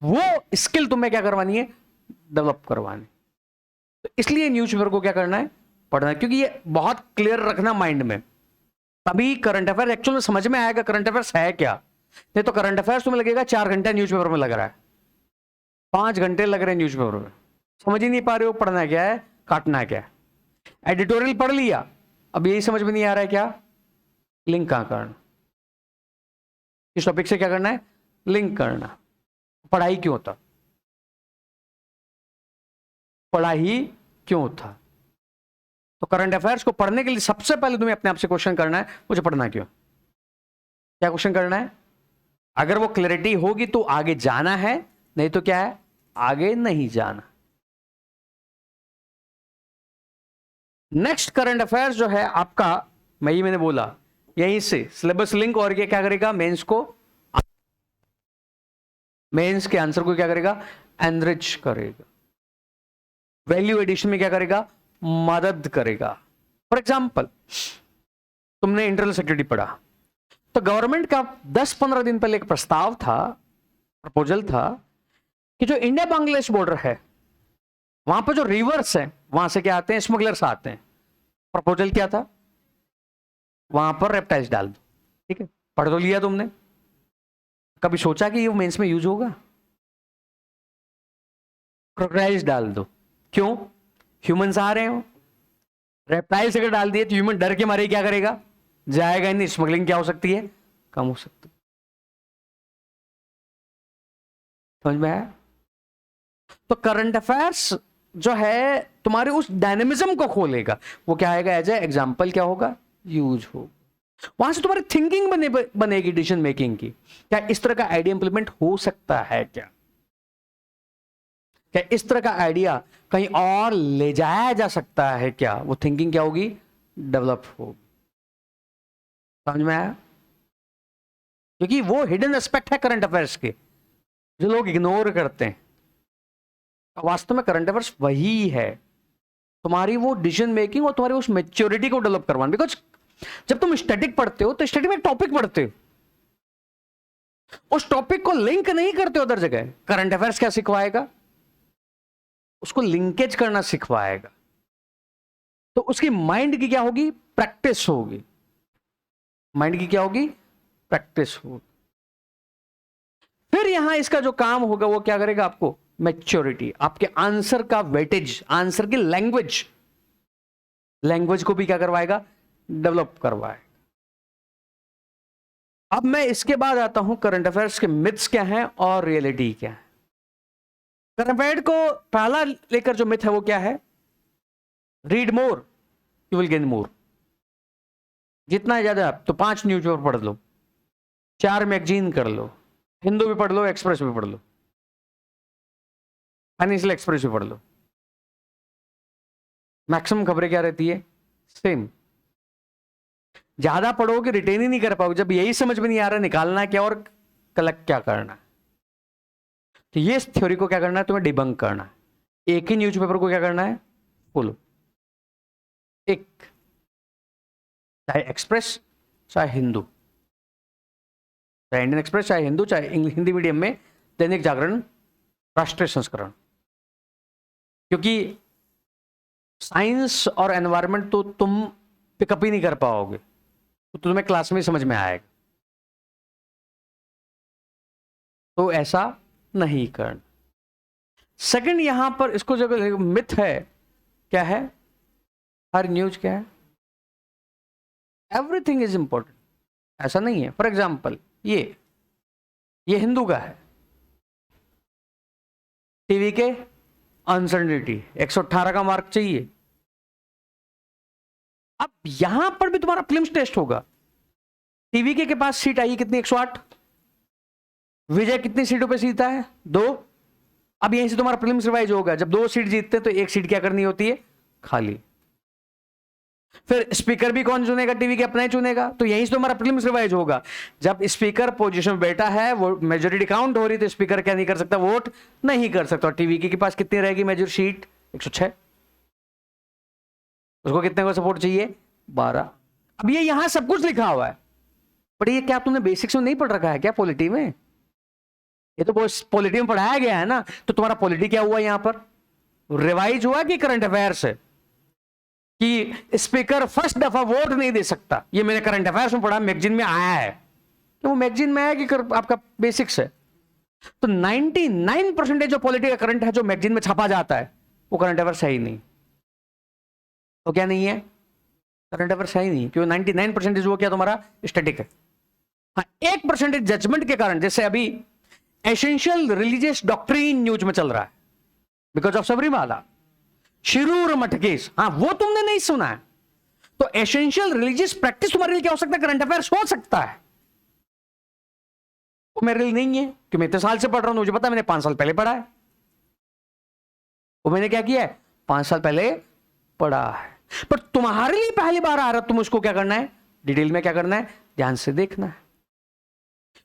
वो स्किल तुम्हें क्या करवानी है, डेवलप करवानी। तो इसलिए न्यूज़पेपर को क्या करना है, पढ़ना है, क्योंकि ये बहुत क्लियर रखना माइंड में, तभी करंट अफेयर एक्चुअल में समझ में आएगा करंट अफेयर्स है क्या। नहीं तो करंट अफेयर्स तुम्हें लगेगा 4 घंटे न्यूज़पेपर में लग रहा है, 5 घंटे लग रहे हैं न्यूज़पेपर में, समझ ही नहीं पा रहे हो पढ़ना क्या है, काटना क्या है। एडिटोरियल पढ़ लिया, अब यही समझ में नहीं आ रहा है क्या, लिंक कहां करना, इस टॉपिक से क्या करना है, लिंक करना। पढ़ाई क्यों था, पढ़ाई क्यों था। तो करंट अफेयर्स को पढ़ने के लिए सबसे पहले तुम्हें अपने आप से क्वेश्चन करना है, मुझे पढ़ना क्यों, क्या क्वेश्चन करना है। अगर वो क्लैरिटी होगी तो आगे जाना है, नहीं तो क्या है, आगे नहीं जाना। नेक्स्ट करंट अफेयर्स जो है आपका, मैंने बोला यहीं से सिलेबस लिंक, और ये क्या करेगा, मेंस को, मेंस के आंसर को क्या करेगा, एनरिच करेगा, वैल्यू एडिशन में क्या करेगा, मदद करेगा। फॉर एग्जाम्पल तुमने इंटरनल सेक्रेटरी पढ़ा, तो गवर्नमेंट का 10-15 दिन पहले एक प्रस्ताव था, प्रपोजल था कि जो इंडिया बांग्लादेश बॉर्डर है, वहां पर जो रिवर्स है, वहां से क्या आते हैं, स्मगलर्स आते हैं। प्रपोजल क्या था, वहां पर रेप्टाइल्स डाल दो, ठीक है, पढ़ तो लिया तुमने, कभी सोचा कि ये मेंस में यूज होगा, क्रोकोडाइल्स डाल दो, क्यों, ह्यूमंस आ रहे हो, रेप्टाइल्स अगर डाल दिए तो ह्यूमन डर के मारे क्या करेगा, जाएगा नहीं, स्मगलिंग क्या हो सकती है, कम हो सकती है। समझ में आया। तो करंट अफेयर्स जो है तुम्हारे उस डायनेमिज्म को खोलेगा, वो क्या आएगा, एज ए एग्जाम्पल क्या होगा, यूज हो, वहां से तुम्हारी थिंकिंग बनेगी डिसीजन मेकिंग की, क्या इस तरह का आइडिया इंप्लीमेंट हो सकता है, क्या इस तरह का आइडिया कहीं और ले जाया जा सकता है क्या, वो थिंकिंग क्या होगी, डेवलप होगी। समझ में आया। क्योंकि वो हिडन एस्पेक्ट है करंट अफेयर्स के, जो लोग इग्नोर करते हैं। वास्तव में करंट अफेयर्स वही है, तुम्हारी वो डिसीजन मेकिंग और तुम्हारी उस मैच्योरिटी को डेवलप करवाना। बिकॉज जब तुम स्टैटिक पढ़ते हो तो स्टैटिक में टॉपिक पढ़ते हो, उस टॉपिक को लिंक नहीं करते हो उधर जगह। करंट अफेयर्स क्या सिखवाएगा, उसको लिंकेज करना सिखवाएगा। तो उसकी माइंड की क्या होगी, प्रैक्टिस होगी, माइंड की क्या होगी, प्रैक्टिस होगी। फिर यहां इसका जो काम होगा वो क्या करेगा, आपको मैच्योरिटी, आपके आंसर का वेटेज, आंसर की लैंग्वेज को भी क्या करवाएगा, डेवलप करवाएगा। अब मैं इसके बाद आता हूं करंट अफेयर्स के मिथ्स क्या हैं और रियलिटी क्या है। करंट अफेयर को पहला लेकर जो मिथ है वो क्या है, read more you will gain more. जितना ज्यादा आप तो 5 न्यूज़पेपर पढ़ लो, 4 मैगजीन कर लो, हिंदू भी पढ़ लो, एक्सप्रेस भी पढ़ लो, फाइनेंशियल एक्सप्रेस भी पढ़ लो, मैक्सिमम खबरें क्या रहती है, सेम। ज्यादा पढ़ोगे रिटेन ही नहीं कर पाओगे। जब यही समझ में नहीं आ रहा निकालना क्या और कलेक्ट क्या करना है, तो ये थ्योरी को क्या करना है, तुम्हें डिबंक करना है। एक ही न्यूज़पेपर को क्या करना है, फॉलो। एक, चाहे एक्सप्रेस चाहे हिंदू, चाहे इंडियन एक्सप्रेस चाहे हिंदू, चाहे हिंदी मीडियम में दैनिक जागरण राष्ट्रीय संस्करण। क्योंकि साइंस और एनवायरनमेंट तो तुम पिकअप ही नहीं कर पाओगे, तो तुम्हें क्लास में समझ में आएगा। तो ऐसा नहीं करना। सेकंड, यहां पर इसको जो मिथ है क्या है, हर न्यूज क्या है, एवरीथिंग इज इंपॉर्टेंट, ऐसा नहीं है। फॉर एग्जाम्पल ये हिंदू का है, टीवी के अनसर्टेनिटी 118 का मार्क चाहिए। अब यहां पर भी तुम्हारा फिल्म्स टेस्ट होगा। टीवी के पास सीट आई कितनी, 108। विजय कितनी सीटों पे जीता है, 2। अब यहीं से तुम्हारा फिल्म्स रिवाइज होगा। जब 2 सीट जीतते तो 1 सीट क्या करनी होती है, खाली। फिर स्पीकर भी कौन चुनेगा, टीवी के अपना ही चुनेगा। तो यहीं से तुम्हारा फिल्म्स रिवाइज होगा। जब स्पीकर पोजीशन में बैठा है, वो मेजोरिटी काउंट हो रही, तो स्पीकर क्या नहीं कर सकता, वोट नहीं कर सकता। और टीवी के पास कितनी रहेगी मेजर सीट, 106। उसको कितने को सपोर्ट चाहिए, 12। अब ये यहां सब कुछ लिखा हुआ है, बट ये क्या तुमने बेसिक्स में नहीं पढ़ रखा है क्या, पॉलिटी में? ये तो पॉलिटी में पढ़ाया गया है ना। तो तुम्हारा पॉलिटी क्या हुआ यहां पर, रिवाइज हुआ कि करंट अफेयर्स है कि स्पीकर फर्स्ट दफा वोट नहीं दे सकता। ये मैंने करंट अफेयर्स में पढ़ा, मैगजीन में आया है। तो वो मैगजीन में आया कि आपका बेसिक्स है। तो 99% जो पॉलिटी का करंट है जो मैगजीन में छापा जाता है, वो करंट अफेयर्स है ही नहीं। तो क्या नहीं है, करंट अफेयर्स है ही नहीं, क्योंकि 99% वो क्या तुम्हारा स्टैटिक है। हाँ, 1% जजमेंट के कारण, जैसे अभी एसेंशियल रिलीजियस डॉक्ट्रिन न्यूज में चल रहा है बिकॉज ऑफ सबरीमाला, शिरूर मठ केस। हाँ, वो तुमने नहीं सुना है। तो एसेंशियल रिलीजियस प्रैक्टिस तुम्हारे लिए क्या हो सकता है, करंट अफेयर्स हो सकता है। वो मेरे लिए नहीं है, कि मैं इतने साल से पढ़ रहा हूं, मुझे पता है, मैंने 5 साल पहले पढ़ा है। वो मैंने क्या किया है, 5 साल पहले पढ़ा है। पर तुम्हारे लिए पहली बार आ रहा, तुम उसको क्या करना है, डिटेल में क्या करना है, ध्यान से देखना है।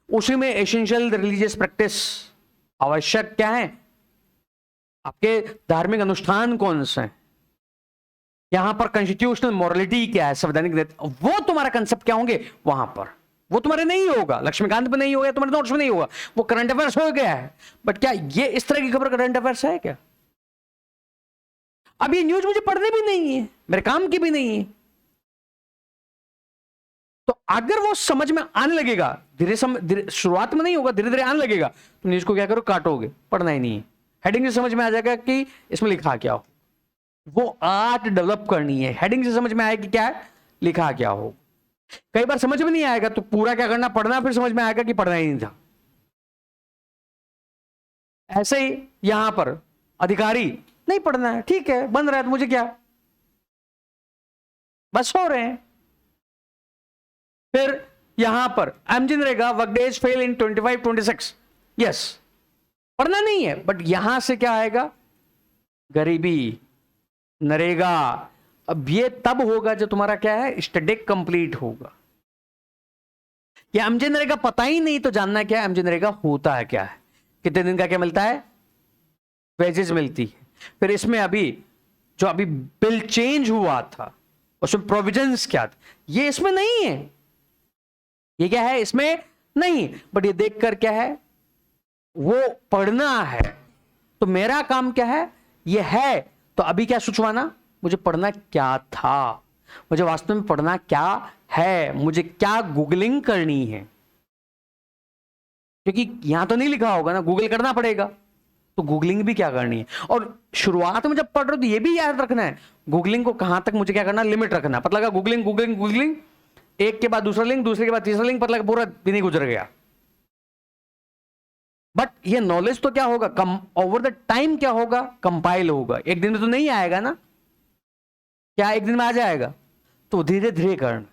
उसी में एसेंशियल रिलीजियस प्रैक्टिस आवश्यक क्या है, आपके धार्मिक अनुष्ठान कौन से हैं, यहां पर कॉन्स्टिट्यूशनल मोरालिटी क्या है, संवैधानिक, वो तुम्हारा कंसेप्ट क्या होंगे वहां पर। वो तुम्हारे नहीं होगा, लक्ष्मीकांत पे नहीं होगा, तुम्हारे नोट्स में नहीं होगा, वो करंट अफेयर्स हो गया है। बट क्या ये इस तरह की खबर करंट अफेयर्स है क्या? अब ये न्यूज मुझे पढ़ने भी नहीं है, मेरे काम की भी नहीं है। तो अगर वो समझ में आने लगेगा, धीरे शुरुआत में नहीं होगा, धीरे धीरे आने लगेगा, तो न्यूज को क्या करो, काटोगे, पढ़ना ही नहीं है। हेडिंग से समझ में आ जाएगा कि इसमें लिखा क्या हो। वो आर्ट डेवलप करनी है, हेडिंग से समझ में आएगा कि क्या है, लिखा क्या हो। कई बार समझ में नहीं आएगा तो पूरा क्या करना, पढ़ना, फिर समझ में आएगा कि पढ़ना ही नहीं था। ऐसे ही यहां पर अधिकारी नहीं पढ़ना है, ठीक है, बन रहा है तो मुझे क्या, बस हो रहे हैं। फिर यहां पर एमजिनरेगा वर्क डेज फेल इन 25-26, यस, पढ़ना नहीं है, बट यहां से क्या आएगा, गरीबी, नरेगा। अब ये तब होगा जब तुम्हारा क्या है, स्टडी कंप्लीट होगा। या एमजिनरेगा पता ही नहीं तो जानना क्या है, एमजिनरेगा होता है क्या है, कितने दिन का क्या मिलता है, वेजेस मिलती है। फिर इसमें अभी जो अभी बिल चेंज हुआ था उसमें प्रोविजंस क्या था, ये इसमें नहीं है। ये क्या है, इसमें नहीं, बट ये देखकर क्या है, वो पढ़ना है। तो मेरा काम क्या है, ये है, तो अभी क्या सोचवाना, मुझे पढ़ना क्या था, मुझे वास्तव में पढ़ना क्या है, मुझे क्या गूगलिंग करनी है। क्योंकि यहां तो नहीं लिखा होगा ना, गूगल करना पड़ेगा, तो गूगलिंग भी क्या करनी है। और शुरुआत में जब पढ़ रहे हो तो ये भी याद रखना है, गूगलिंग को कहां तक मुझे क्या करना, लिमिट रखना। पता लगा गूगलिंग गूगलिंग गूगलिंग, एक के बाद दूसरा लिंक, दूसरे के बाद तीसरा लिंक, पर लगा पूरा दिन ही गुजर गया। बट ये नॉलेज तो क्या होगा, कम ओवर द टाइम क्या होगा, कंपाइल होगा। एक दिन में तो नहीं आएगा ना, क्या एक दिन में आ जाएगा? तो धीरे धीरे करना।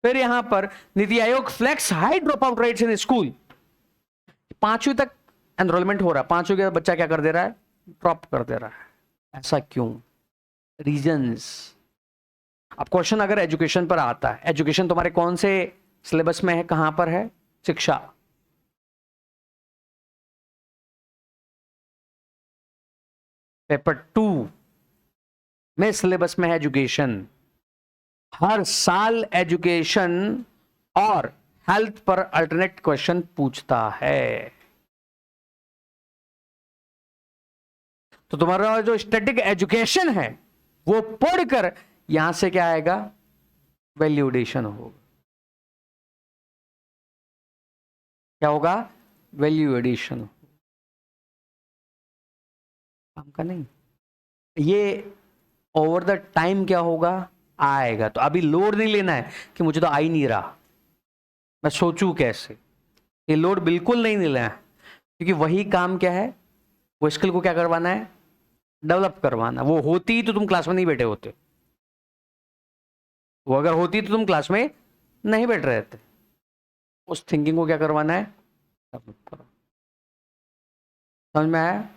फिर यहां पर NITI Aayog flags high drop out rates in school. 5वीं तक एनरोलमेंट हो रहा है, 5वीं के बच्चा क्या कर दे रहा है, ड्रॉप कर दे रहा है। ऐसा क्यों? रीजंस। अब क्वेश्चन अगर एजुकेशन पर आता है, एजुकेशन तुम्हारे कौन से सिलेबस में है, कहां पर है? शिक्षा। पेपर 2 में सिलेबस में है एजुकेशन। हर साल एजुकेशन और हेल्थ पर अल्टरनेट क्वेश्चन पूछता है। तो तुम्हारा जो स्टैटिक एजुकेशन है वो पढ़कर यहां से क्या आएगा, वैल्यू एडिशन होगा। क्या होगा? Value addition. काम का नहीं, ये ओवर द टाइम क्या होगा, आएगा। तो अभी लोड नहीं लेना है कि मुझे तो आ ही नहीं रहा, मैं सोचूं कैसे। ये लोड बिल्कुल नहीं लेना है, क्योंकि वही काम क्या है, वो स्किल को क्या करवाना है, डेवलप करवाना। वो होती तो तुम क्लास में नहीं बैठे होते, वो अगर होती तो तुम क्लास में नहीं बैठ रहे थे। उस थिंकिंग को क्या करवाना है, डेवलप करो। समझ में आया?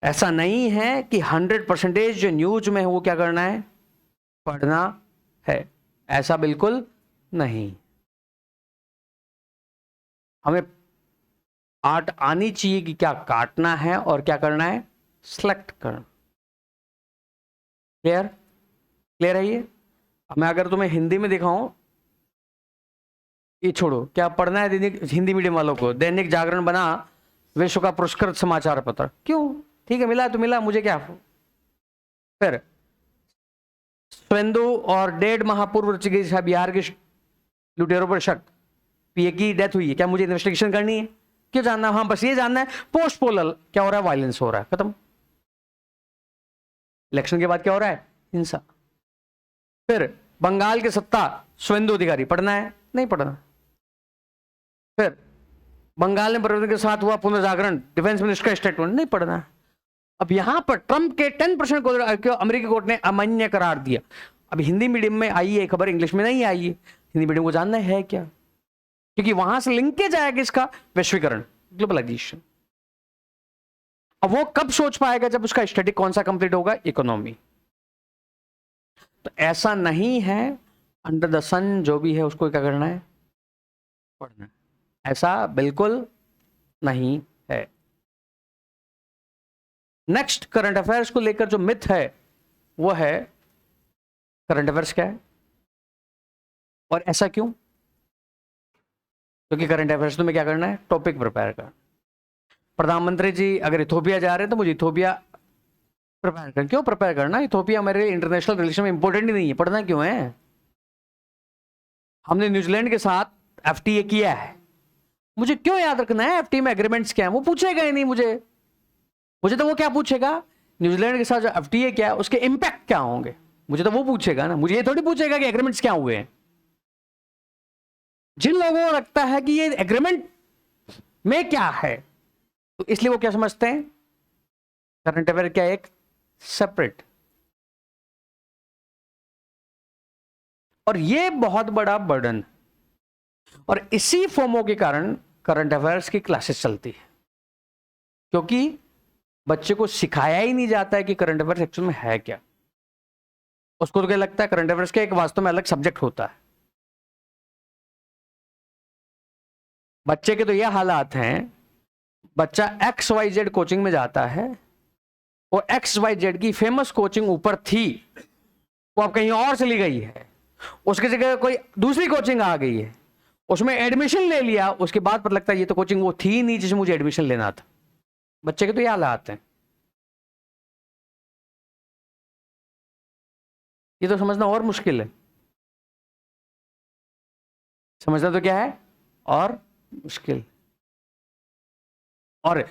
ऐसा नहीं है कि 100% जो न्यूज में है वो क्या करना है, पढ़ना है। ऐसा बिल्कुल नहीं। हमें आर्ट आनी चाहिए कि क्या काटना है और क्या करना है, सिलेक्ट करना। क्लियर? क्लियर है ये? मैं अगर तुम्हें हिंदी में दिखाऊं, ये छोड़ो, क्या पढ़ना है दैनिक, हिंदी मीडियम वालों को दैनिक जागरण बना विश्व का पुरस्कृत समाचार पत्र। क्यों? ठीक है, मिला तो मिला, मुझे क्या। फिर स्वेंदु और 1.5 माह पूर्व चिकित्सा बिहार के लुटेरों पर शक, पीए की डेथ हुई है, क्या मुझे इन्वेस्टिगेशन करनी है? क्यों जानना? हाँ, बस ये जानना है पोस्ट पोलल क्या हो रहा है, वायलेंस हो रहा है, खत्म। इलेक्शन के बाद क्या हो रहा है, हिंसा। फिर बंगाल के सत्ता स्वेंदु अधिकारी, पढ़ना है? नहीं पढ़ना। फिर बंगाल में परिवर्तन के साथ हुआ पुनर्जागरण, डिफेंस मिनिस्टर का स्टेटमेंट, नहीं पढ़ना है। अब यहां पर ट्रंप के 10% को अमेरिकी कोर्ट ने अमान्य करार दिया। अब हिंदी मीडियम में आई है खबर, इंग्लिश में नहीं आई है। हिंदी मीडियम को जानना है क्या, क्योंकि वहां से लिंकेज आएगा इसका, वैश्वीकरण, ग्लोबलाइजेशन। अब वो कब सोच पाएगा, जब उसका स्टडी कौन सा कंप्लीट होगा, इकोनॉमी। तो ऐसा नहीं है अंडर द सन जो भी है उसको क्या करना है, पढ़ना है। ऐसा बिल्कुल नहीं है। नेक्स्ट, करंट अफेयर्स को लेकर जो मिथ है वो है, करंट अफेयर्स क्या है और ऐसा क्यों? क्योंकि करंट अफेयर्स तो में क्या करना है, टॉपिक प्रिपेयर करना। प्रधानमंत्री जी अगर इथोपिया जा रहे हैं तो मुझे इथोपिया प्रिपेयर करना। क्यों प्रिपेयर करना? इथोपिया मेरे इंटरनेशनल रिलेशन में इंपॉर्टेंट ही नहीं है, पढ़ना क्यों है? हमने न्यूजीलैंड के साथ एफटीए किया है, मुझे क्यों याद रखना है एफटीए में एग्रीमेंट्स क्या है? वो पूछेगा ही नहीं मुझे तो वो क्या पूछेगा, न्यूजीलैंड के साथ जो एफटीए क्या है उसके इंपैक्ट क्या होंगे, मुझे तो वो पूछेगा ना। मुझे ये थोड़ी पूछेगा कि एग्रीमेंट्स क्या हुए हैं। जिन लोगों को लगता है कि ये एग्रीमेंट में क्या है, तो इसलिए वो क्या समझते हैं, करंट अफेयर क्या एक सेपरेट। और ये बहुत बड़ा बर्डन, और इसी फोमो के कारण करंट अफेयर्स की क्लासेस चलती है, क्योंकि बच्चे को सिखाया ही नहीं जाता है कि करंट अफेयर्स एक्चुअल में है क्या। उसको तो क्या लगता है करंट अफेयर्स का एक वास्तव में अलग सब्जेक्ट होता है। बच्चे के तो ये हालात हैं, बच्चा XYZ कोचिंग में जाता है, वो XYZ की फेमस कोचिंग ऊपर थी, वो अब कहीं और चली गई है, उसकी जगह कोई दूसरी कोचिंग आ गई है, उसमें एडमिशन ले लिया, उसके बाद पता लगता है ये तो कोचिंग वो थी नहीं जिसमें मुझे एडमिशन लेना था। बच्चे के तो ये हालात हैं। ये तो समझना और मुश्किल है, समझना तो क्या है और मुश्किल। और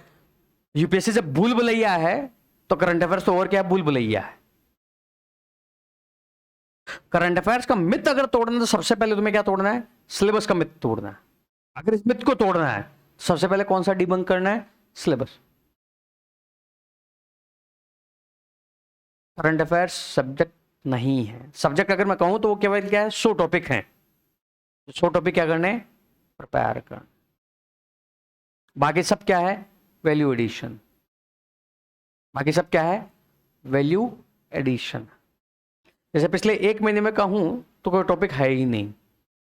यूपीएससी जब भूल भुलैया है तो करंट अफेयर्स तो और क्या है, भूल भुलैया है। करंट अफेयर्स का मिथ अगर तोड़ना है तो सबसे पहले तुम्हें क्या तोड़ना है? सिलेबस का मिथ तोड़ना है। अगर इस मिथ को तोड़ना है सबसे पहले कौन सा डिबंक करना है? सिलेबस। करंट अफेयर्स सब्जेक्ट नहीं है। सब्जेक्ट अगर मैं कहूं तो वो केवल क्या है? 100 टॉपिक हैं। 100 टॉपिक क्या करने? प्रिपेयर करना। बाकी सब क्या है? Value addition. बाकी सब क्या है? Value addition. जैसे पिछले 1 महीने में कहूं तो कोई टॉपिक है ही नहीं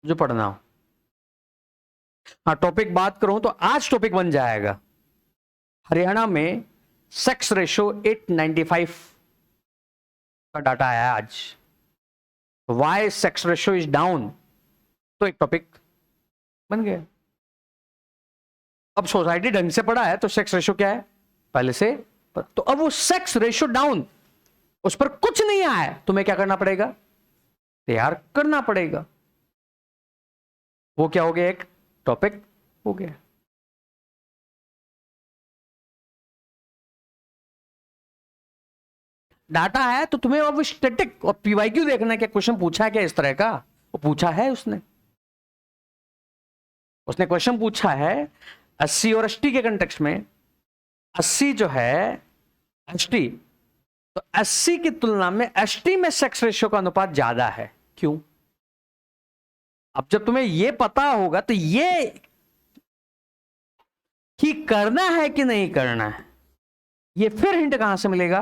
जो पढ़ना हो। हाँ, टॉपिक बात करूं तो आज टॉपिक बन जाएगा, हरियाणा में सेक्स रेशो 895 का डाटा आया आज। Why sex ratio is down, तो एक टॉपिक बन गया। अब सोसाइटी ढंग से पढ़ा है तो सेक्स रेशो क्या है? पहले से। तो अब वो सेक्स रेशो डाउन, उस पर कुछ नहीं आया है, तुम्हें क्या करना पड़ेगा? तैयार करना पड़ेगा। वो क्या हो गया? एक टॉपिक हो गया। डाटा है तो तुम्हें अब स्टैटिक और पीवाईक्यू देखना है, क्या क्वेश्चन पूछा है क्या इस तरह का? वो पूछा है उसने क्वेश्चन पूछा है 80 और एसटी के कंटेक्स्ट में। 80 जो है एसटी, तो 80 की तुलना में एसटी में सेक्स रेशियो का अनुपात ज्यादा है। क्यों? अब जब तुम्हें यह पता होगा तो ये कि करना है कि नहीं करना है, ये फिर हिंट कहां से मिलेगा?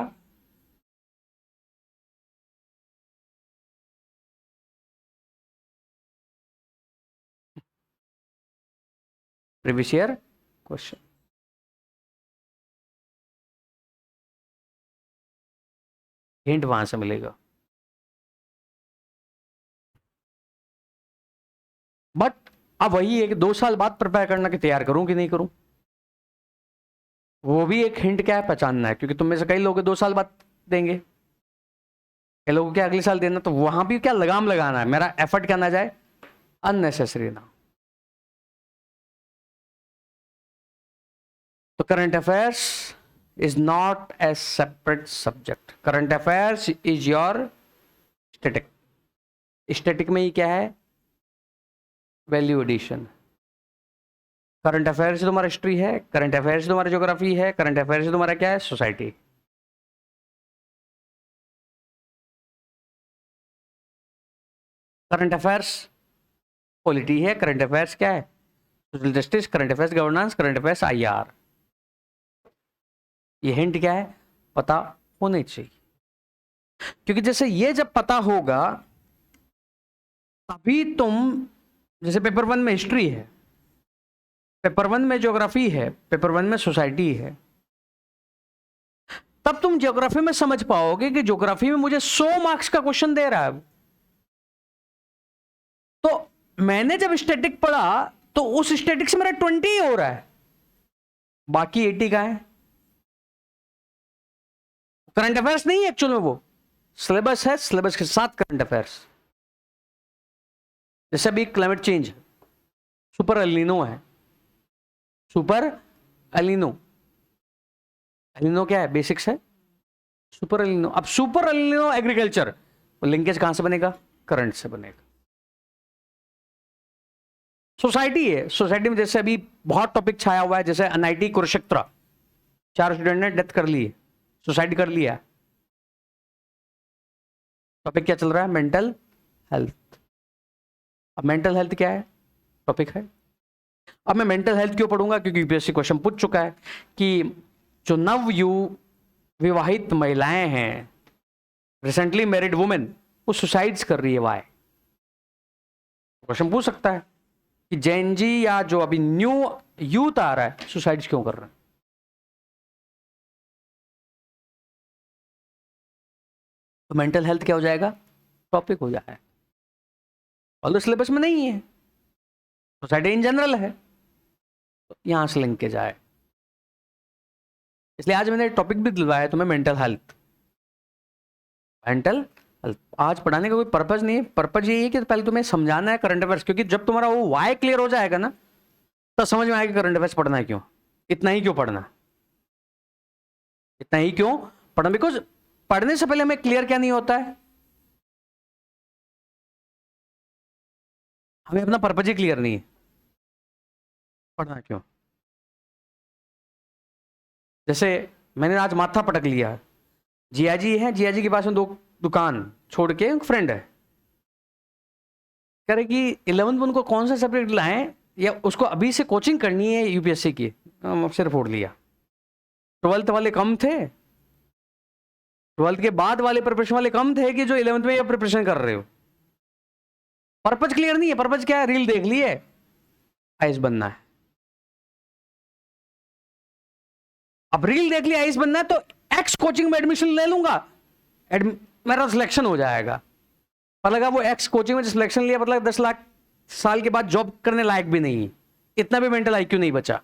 Previous year question. हिंट वहां से मिलेगा। बट अब वही है कि 2 साल बाद प्रिपेयर करना कि तैयार करूं कि नहीं करूं, वो भी एक हिंट क्या है? पहचानना है। क्योंकि तुम में से कई लोग 2 साल बाद देंगे, कई लोगों को क्या अगले साल देना, तो वहां भी क्या लगाम लगाना है, मेरा एफर्ट क्या ना जाए अननेसेसरी ना। तो current affairs is not a separate subject. Current affairs is your static. Static में ही क्या है? Value addition. करंट अफेयर्स तुम्हारा हिस्ट्री है, करंट अफेयर्स तुम्हारा ज्योग्राफी है, करंट अफेयर्स तुम्हारा क्या है? सोसाइटी। करंट अफेयर्स पॉलिटी है, करंट अफेयर्स क्या है? Social justice, current affairs governance, current affairs IR. ये हिंट क्या है? पता होने चाहिए। क्योंकि जैसे ये जब पता होगा तभी तुम, जैसे पेपर 1 में हिस्ट्री है, पेपर 1 में ज्योग्राफी है, पेपर 1 में सोसाइटी है, तब तुम ज्योग्राफी में समझ पाओगे कि ज्योग्राफी में मुझे 100 मार्क्स का क्वेश्चन दे रहा है। तो मैंने जब स्टैटिक पढ़ा तो उस स्टैटिक से मेरा 20 ही हो रहा है, बाकी 80 का है। करंट अफेयर्स नहीं है एक्चुअल में, वो सिलेबस है, सिलेबस के साथ करंट अफेयर्स। जैसे अभी क्लाइमेट चेंज, सुपर एलिनो है, सुपर एलिनो। एलिनो क्या है? बेसिक्स है। सुपर एलिनो, अब सुपर एलिनो एग्रीकल्चर, लिंकेज कहां से बनेगा? करंट से बनेगा। सोसाइटी है, सोसाइटी में जैसे अभी बहुत टॉपिक छाया हुआ है, जैसे एनआईटी कुरुक्षेत्र, 4 स्टूडेंट ने डेथ कर ली, सुसाइड कर लिया। टॉपिक क्या चल रहा है? Mental health. अब मेंटल हेल्थ क्या है? टॉपिक है। अब मैं मेंटल हेल्थ क्यों पढ़ूंगा? क्योंकि यूपीएससी क्वेश्चन पूछ चुका है कि जो विवाहित महिलाएं हैं, रिसेंटली मैरिड वुमेन, वो सुसाइड्स कर रही है, वाई? क्वेश्चन पूछ सकता है कि जेनजी या जो अभी न्यू यूथ आ रहा है, सुसाइड्स क्यों कर रहे हैं? तो मेंटल हेल्थ क्या हो जाएगा? टॉपिक हो जाएगा। और सिलेबस में नहीं है, सोसाइटी इन जनरल है, तो यहां से लिंक के जाए। इसलिए आज मैंने टॉपिक भी दिलवाया तुम्हें, मेंटल हेल्थ। मेंटल हेल्थ आज पढ़ाने का कोई पर्पज नहीं है, पर्पज यही है कि पहले तुम्हें समझाना है करंट अफेयर्स। क्योंकि जब तुम्हारा वो वाई क्लियर हो जाएगा ना, तो समझ में आएगा करंट अफेयर्स पढ़ना है क्यों, इतना ही क्यों पढ़ना, इतना ही क्यों पढ़ना। बिकॉज पढ़ने से पहले हमें क्लियर क्या नहीं होता है? हमें अपना पर्पज ही क्लियर नहीं है, पढ़ना क्यों? जैसे मैंने आज माथा पटक लिया, जिया जी है, जिया जी के पास में 2 दुकान छोड़ के एक फ्रेंड है, कह रहे कि 11th में उनको कौन सा सब्जेक्ट लाएं या उसको अभी से कोचिंग करनी है यूपीएससी की। हम सिर फोड़ लिया। 12th वाले कम थे, 12th के बाद वाले प्रिपरेशन वाले कम थे कि जो 11th में प्रिपरेशन कर रहे हो। पर्पज क्लियर नहीं है। पर्पज क्या है? रील देख लिए, आईएएस बनना है। अब रील देख लिया, आईएएस बनना है, तो एक्स कोचिंग में एडमिशन ले लूंगा, मेरा सिलेक्शन हो जाएगा। पर लगा वो एक्स कोचिंग में सिलेक्शन लिया, मतलब 10 लाख साल के बाद जॉब करने लायक भी नहीं, इतना भी मेंटल आईक्यू नहीं बचा।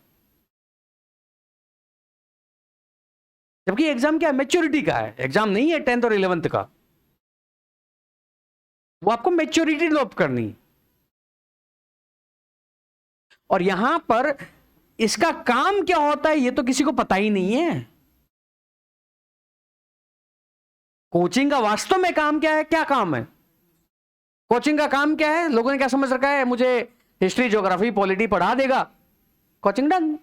जबकि एग्जाम क्या है? मैच्योरिटी का है, एग्जाम नहीं है 10th और 11th का। वो आपको मैच्योरिटी डेवलप करनी। और यहां पर इसका काम क्या होता है ये तो किसी को पता ही नहीं है। कोचिंग का वास्तव में काम क्या है? क्या काम है कोचिंग का? काम क्या है? लोगों ने क्या समझ रखा है, मुझे हिस्ट्री, ज्योग्राफी, पॉलिटी पढ़ा देगा, coaching done,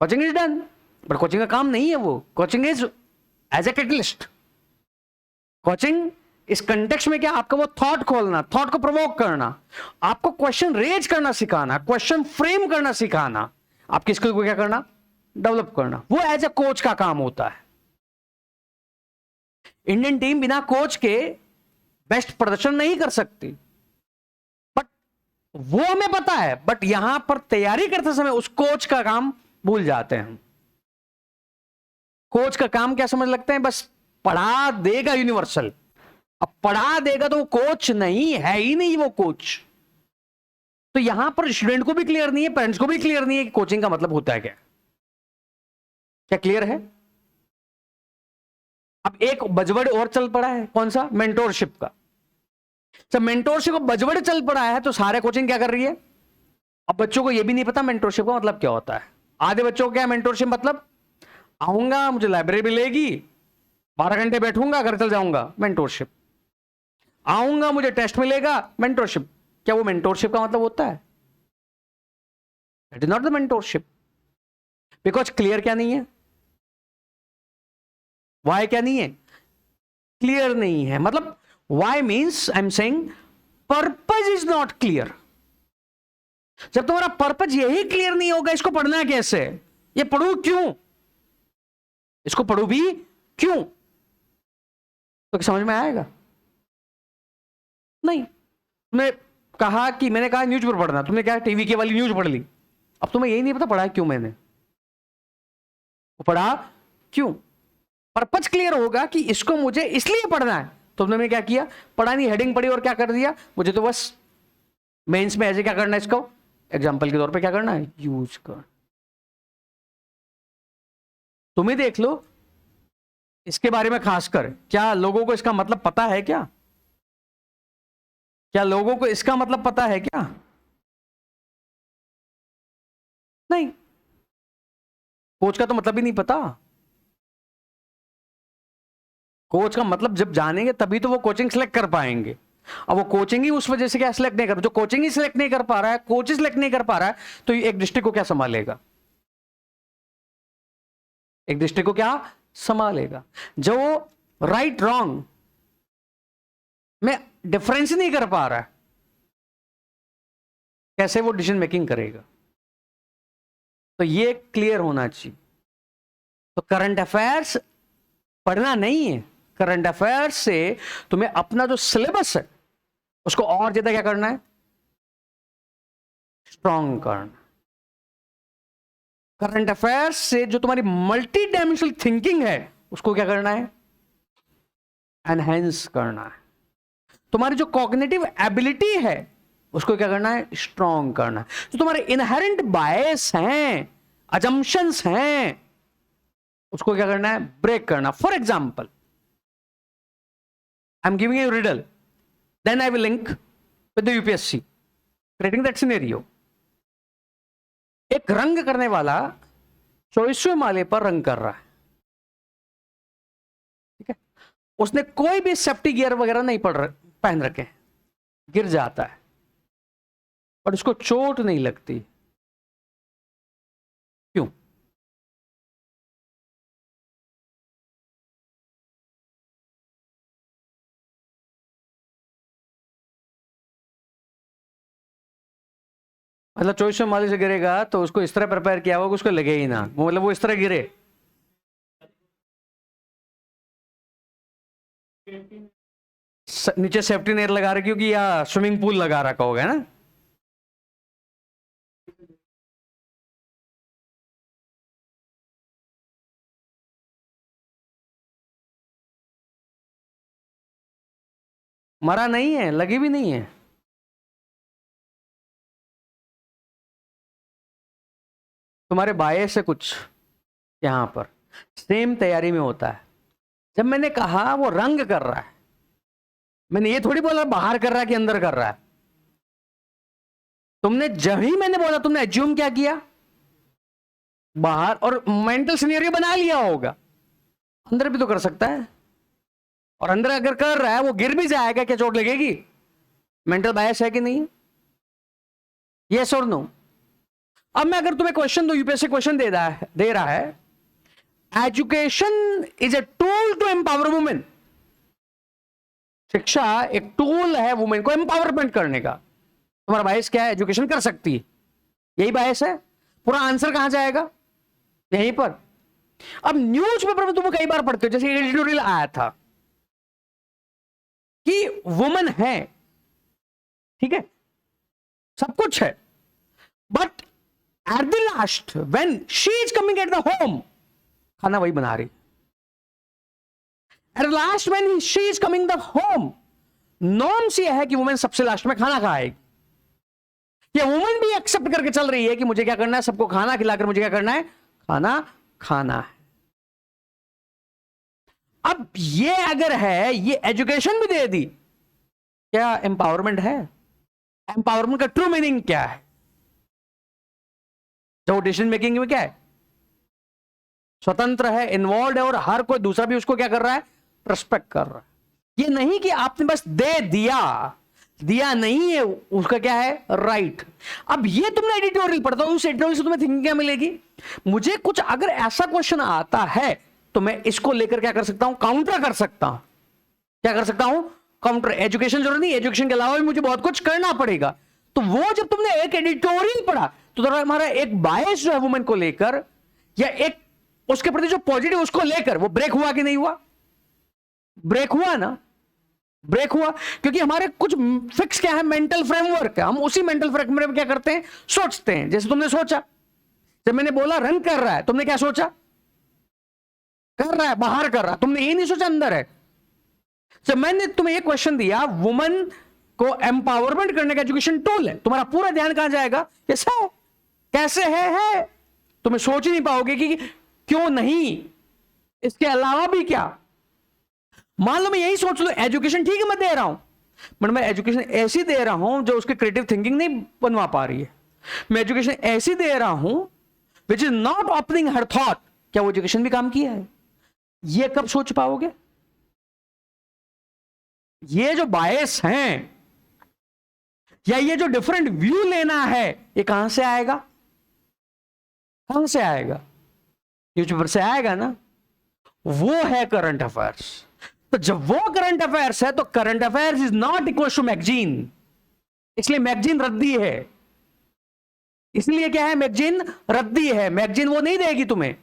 coaching is done. But coaching का काम नहीं है वो। Coaching is as a catalyst. Coaching इस कंटेक्स्ट में क्या, आपका वो थॉट खोलना, थॉट को प्रोवोक करना, आपको क्वेश्चन रेज करना सिखाना, क्वेश्चन फ्रेम करना सिखाना, आपकी स्किल को क्या करना, डेवलप करना। वो एज ए कोच का काम होता है। इंडियन टीम बिना कोच के बेस्ट प्रदर्शन नहीं कर सकती, बट वो हमें पता है। बट यहां पर तैयारी करते समय उस कोच का काम भूल जाते हैं हम। कोच का काम क्या समझ लगते हैं? बस पढ़ा देगा यूनिवर्सल। अब पढ़ा देगा तो वो कोच नहीं है, ही नहीं वो कोच। तो यहां पर स्टूडेंट को भी क्लियर नहीं है, पेरेंट्स को भी क्लियर नहीं है कि कोचिंग का मतलब होता है क्या। क्या क्लियर है? अब एक बजवर्ड और चल पड़ा है, कौन सा? मेंटोरशिप का। जब मेंटोरशिप का बजवर्ड चल पड़ा है तो सारे कोचिंग क्या कर रही है? अब बच्चों को यह भी नहीं पता मेंटोरशिप का मतलब क्या होता है। आधे बच्चों को क्या मेंटोरशिप मतलब, आऊंगा, मुझे लाइब्रेरी मिलेगी, 12 घंटे बैठूंगा, घर चल जाऊंगा, मेंटोरशिप। आऊंगा, मुझे टेस्ट मिलेगा, मेंटोरशिप। क्या वो मेंटोरशिप का मतलब होता है? It is not the mentorship. Because clear क्या नहीं है, वाई क्या नहीं है, क्लियर नहीं है। मतलब why means I am saying purpose is not clear. जब तुम्हारा पर्पज यही क्लियर नहीं होगा, इसको पढ़ना कैसे, ये पढ़ू क्यों, इसको पढ़ू भी क्यों, तो समझ में आएगा नहीं। तुमने कहा कि, मैंने कहा न्यूज़पेपर पढ़ना, तुमने क्या टीवी के वाली न्यूज़ पढ़ ली। अब तुम्हें यही नहीं पता पढ़ा क्यों, मैंने वो पढ़ा क्यों। पर्पज क्लियर होगा कि इसको मुझे इसलिए पढ़ना है, तो तुमने क्या किया, पढ़ा नहीं, हेडिंग पढ़ी और क्या कर दिया, मुझे तो बस मेंस में ऐसे क्या करना है, इसको एग्जाम्पल के तौर पे क्या करना है, यूज कर। तुम्हें देख लो इसके बारे में खासकर, क्या लोगों को इसका मतलब पता है क्या? क्या लोगों को इसका मतलब पता है क्या? नहीं। कोच का तो मतलब ही नहीं पता। कोच का मतलब जब जानेंगे तभी तो वो कोचिंग सिलेक्ट कर पाएंगे। अब वो कोचिंग ही उस वजह से क्या सिलेक्ट नहीं कर, जो कोचिंग ही सिलेक्ट नहीं कर पा रहा है, कोच ही सिलेक्ट नहीं कर पा रहा है, तो एक डिस्ट्रिक्ट को क्या संभालेगा, एक डिस्ट्रिक्ट को क्या संभालेगा। जो राइट रॉन्ग में डिफरेंस नहीं कर पा रहा है, कैसे वो डिसीजन मेकिंग करेगा। तो ये क्लियर होना चाहिए। तो करंट अफेयर्स पढ़ना नहीं है, करंट अफेयर्स से तुम्हें अपना जो सिलेबस है उसको और ज्यादा क्या करना है, स्ट्रॉन्ग करना। करंट अफेयर्स से जो तुम्हारी मल्टी डायमेंशनल थिंकिंग है उसको क्या करना है, एनहेंस करना है। तुम्हारी जो कॉग्निटिव एबिलिटी है उसको क्या करना है, स्ट्रॉन्ग करना है। जो तुम्हारे इनहेरेंट बायस हैं, अजम्पशंस हैं, उसको क्या करना है, ब्रेक करना। For example, I am giving you riddle, then I will link with the UPSC, creating that scenario. एक रंग करने वाला 24वें माले पर रंग कर रहा है, ठीक है, उसने कोई भी सेफ्टी गियर वगैरह नहीं पहन रखे, गिर जाता है, और उसको चोट नहीं लगती, क्यों? मतलब 2400 माले से गिरेगा तो उसको इस तरह प्रिपेयर किया होगा कि उसको लगे ही ना, मतलब वो इस तरह गिरे। नीचे सेफ्टी नेट लगा रखी होगी या स्विमिंग पूल लगा रखा होगा ना। मरा नहीं है, लगी भी नहीं है। तुम्हारे बायस से कुछ यहां पर सेम तैयारी में होता है। जब मैंने कहा वो रंग कर रहा है, मैंने ये थोड़ी बोला बाहर कर रहा है कि अंदर कर रहा है। तुमने जब ही मैंने बोला तुमने एज्यूम क्या किया, बाहर, और मेंटल सिनेरियो बना लिया होगा। अंदर भी तो कर सकता है, और अंदर अगर कर रहा है वो गिर भी जाएगा, क्या चोट लगेगी? मेंटल बायस है कि नहीं? यस और नो? अब मैं अगर तुम्हें क्वेश्चन दो, यूपीएससी क्वेश्चन दे रहा है education is a tool to empower women. शिक्षा एक टूल है वुमेन को एम्पावरमेंट करने का। तुम्हारा बायस क्या है? एजुकेशन कर सकती है, यही बायस है। पूरा आंसर कहां जाएगा? यहीं पर। अब न्यूज़पेपर में तुम कई बार पढ़ते हो, जैसे एडिटोरियल आया था कि वुमन है, ठीक है, सब कुछ है, but at the last when she is coming at the home, खाना वही बना रही। At last when she is coming the home, norms ये है कि वुमेन सबसे लास्ट में खाना खाएगी। ये वुमेन भी एक्सेप्ट करके चल रही है कि मुझे क्या करना है, सबको खाना खिलाकर मुझे क्या करना है, खाना खाना है। अब ये अगर है, ये एजुकेशन भी दे दी, क्या एम्पावरमेंट है? एम्पावरमेंट का ट्रू मीनिंग क्या है? जो डिसीजन मेकिंग में क्या है, स्वतंत्र है, इन्वॉल्व है, और हर कोई दूसरा भी उसको क्या कर रहा है, रिस्पेक्ट कर रहा है। ये नहीं कि आपने बस दे दिया, दिया नहीं है, उसका क्या है, राइट। अब ये तुमने एडिटोरियल पढ़ता हो, उस एडिटोरियल से तुम्हें थिंकिंग क्या मिलेगी? मुझे कुछ अगर ऐसा क्वेश्चन आता है तो मैं इसको लेकर क्या कर सकता हूं, काउंटर कर सकता हूं। क्या कर सकता हूं? काउंटर। एजुकेशन जरूरत नहीं, एजुकेशन के अलावा भी मुझे बहुत कुछ करना पड़ेगा। तो वो जब तुमने एक एडिटोरियल पढ़ा तो हमारा एक बायस जो है वुमेन को लेकर, या एक उसके प्रति जो पॉजिटिव उसको लेकर, वो ब्रेक हुआ कि नहीं हुआ? ब्रेक हुआ ना, ब्रेक हुआ। क्योंकि हमारे कुछ फिक्स क्या है, मेंटल फ्रेमवर्क है, हम उसी मेंटल फ्रेमवर्क में क्या करते हैं, सोचते हैं। जैसे तुमने सोचा, जब मैंने बोला रन कर रहा है, तुमने क्या सोचा? कर रहा है, बाहर कर रहा है, तुमने ये नहीं सोचा अंदर है। जब मैंने तुम्हें ये क्वेश्चन दिया, वुमन को एम्पावरमेंट करने का एजुकेशन टूल है, तुम्हारा पूरा ध्यान कहां जाएगा? कैसा है, कैसे है। तुम्हें सोच ही नहीं पाओगे कि क्यों नहीं, इसके अलावा भी क्या। मान लो मैं यही सोच लो, एजुकेशन ठीक है मैं दे रहा हूं, बट मैं एजुकेशन ऐसी दे रहा हूं जो उसकी क्रिएटिव थिंकिंग नहीं बनवा पा रही है। मैं एजुकेशन ऐसी दे रहा हूं which is not opening her thought, क्या वो एजुकेशन भी काम किया है? ये कब सोच पाओगे? ये जो बायस हैं, या ये जो डिफरेंट व्यू लेना है, ये कहां से आएगा? कहां से आएगा? न्यूज़पेपर से आएगा ना। वो है करंट अफेयर्स। तो जब वो करंट अफेयर्स है तो current affairs is not equal to magazine, इसलिए मैगजीन रद्दी है। इसलिए क्या है, मैगजीन रद्दी है। मैगजीन वो नहीं देगी तुम्हें।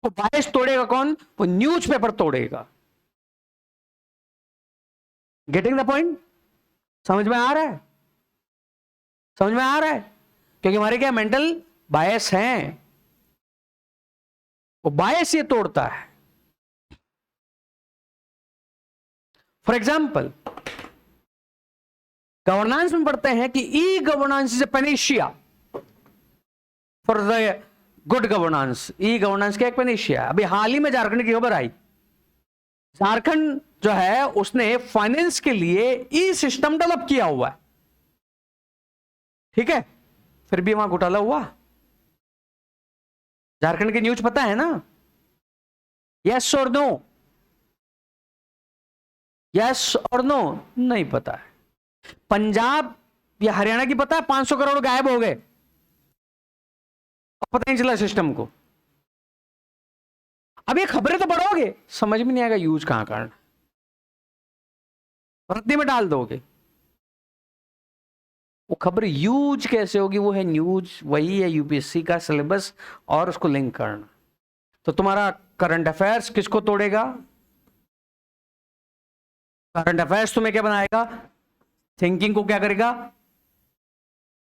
वो बायस तोड़ेगा कौन? वो न्यूज़पेपर तोड़ेगा। Getting the point? समझ में आ रहा है? समझ में आ रहा है? क्योंकि हमारे क्या मेंटल बायस हैं, वो बायस ये तोड़ता है। फॉर एग्जाम्पल, गवर्नेंस में पढ़ते हैं कि e governance is a panacea for the good governance. E governance क्या एक पेनिशिया। अभी हाल ही में झारखंड की खबर आई, झारखंड जो है उसने फाइनेंस के लिए ई सिस्टम डेवलप किया हुआ है, ठीक है, फिर भी वहां घोटाला हुआ। झारखंड की न्यूज पता है ना? यस और नो? यस और नो? नहीं पता है। पंजाब ये हरियाणा की पता है 500 करोड़ गायब हो गए, पता नहीं चला सिस्टम को। अब ये खबरें तो पढ़ोगे, समझ में नहीं आएगा यूज कहां करना, रद्दी में डाल दोगे। वो खबर यूज कैसे होगी, वो है न्यूज, वही है यूपीएससी का सिलेबस, और उसको लिंक करना। तो तुम्हारा करंट अफेयर्स किसको तोड़ेगा? करंट अफेयर्स तुम्हें क्या बनाएगा? थिंकिंग को क्या करेगा?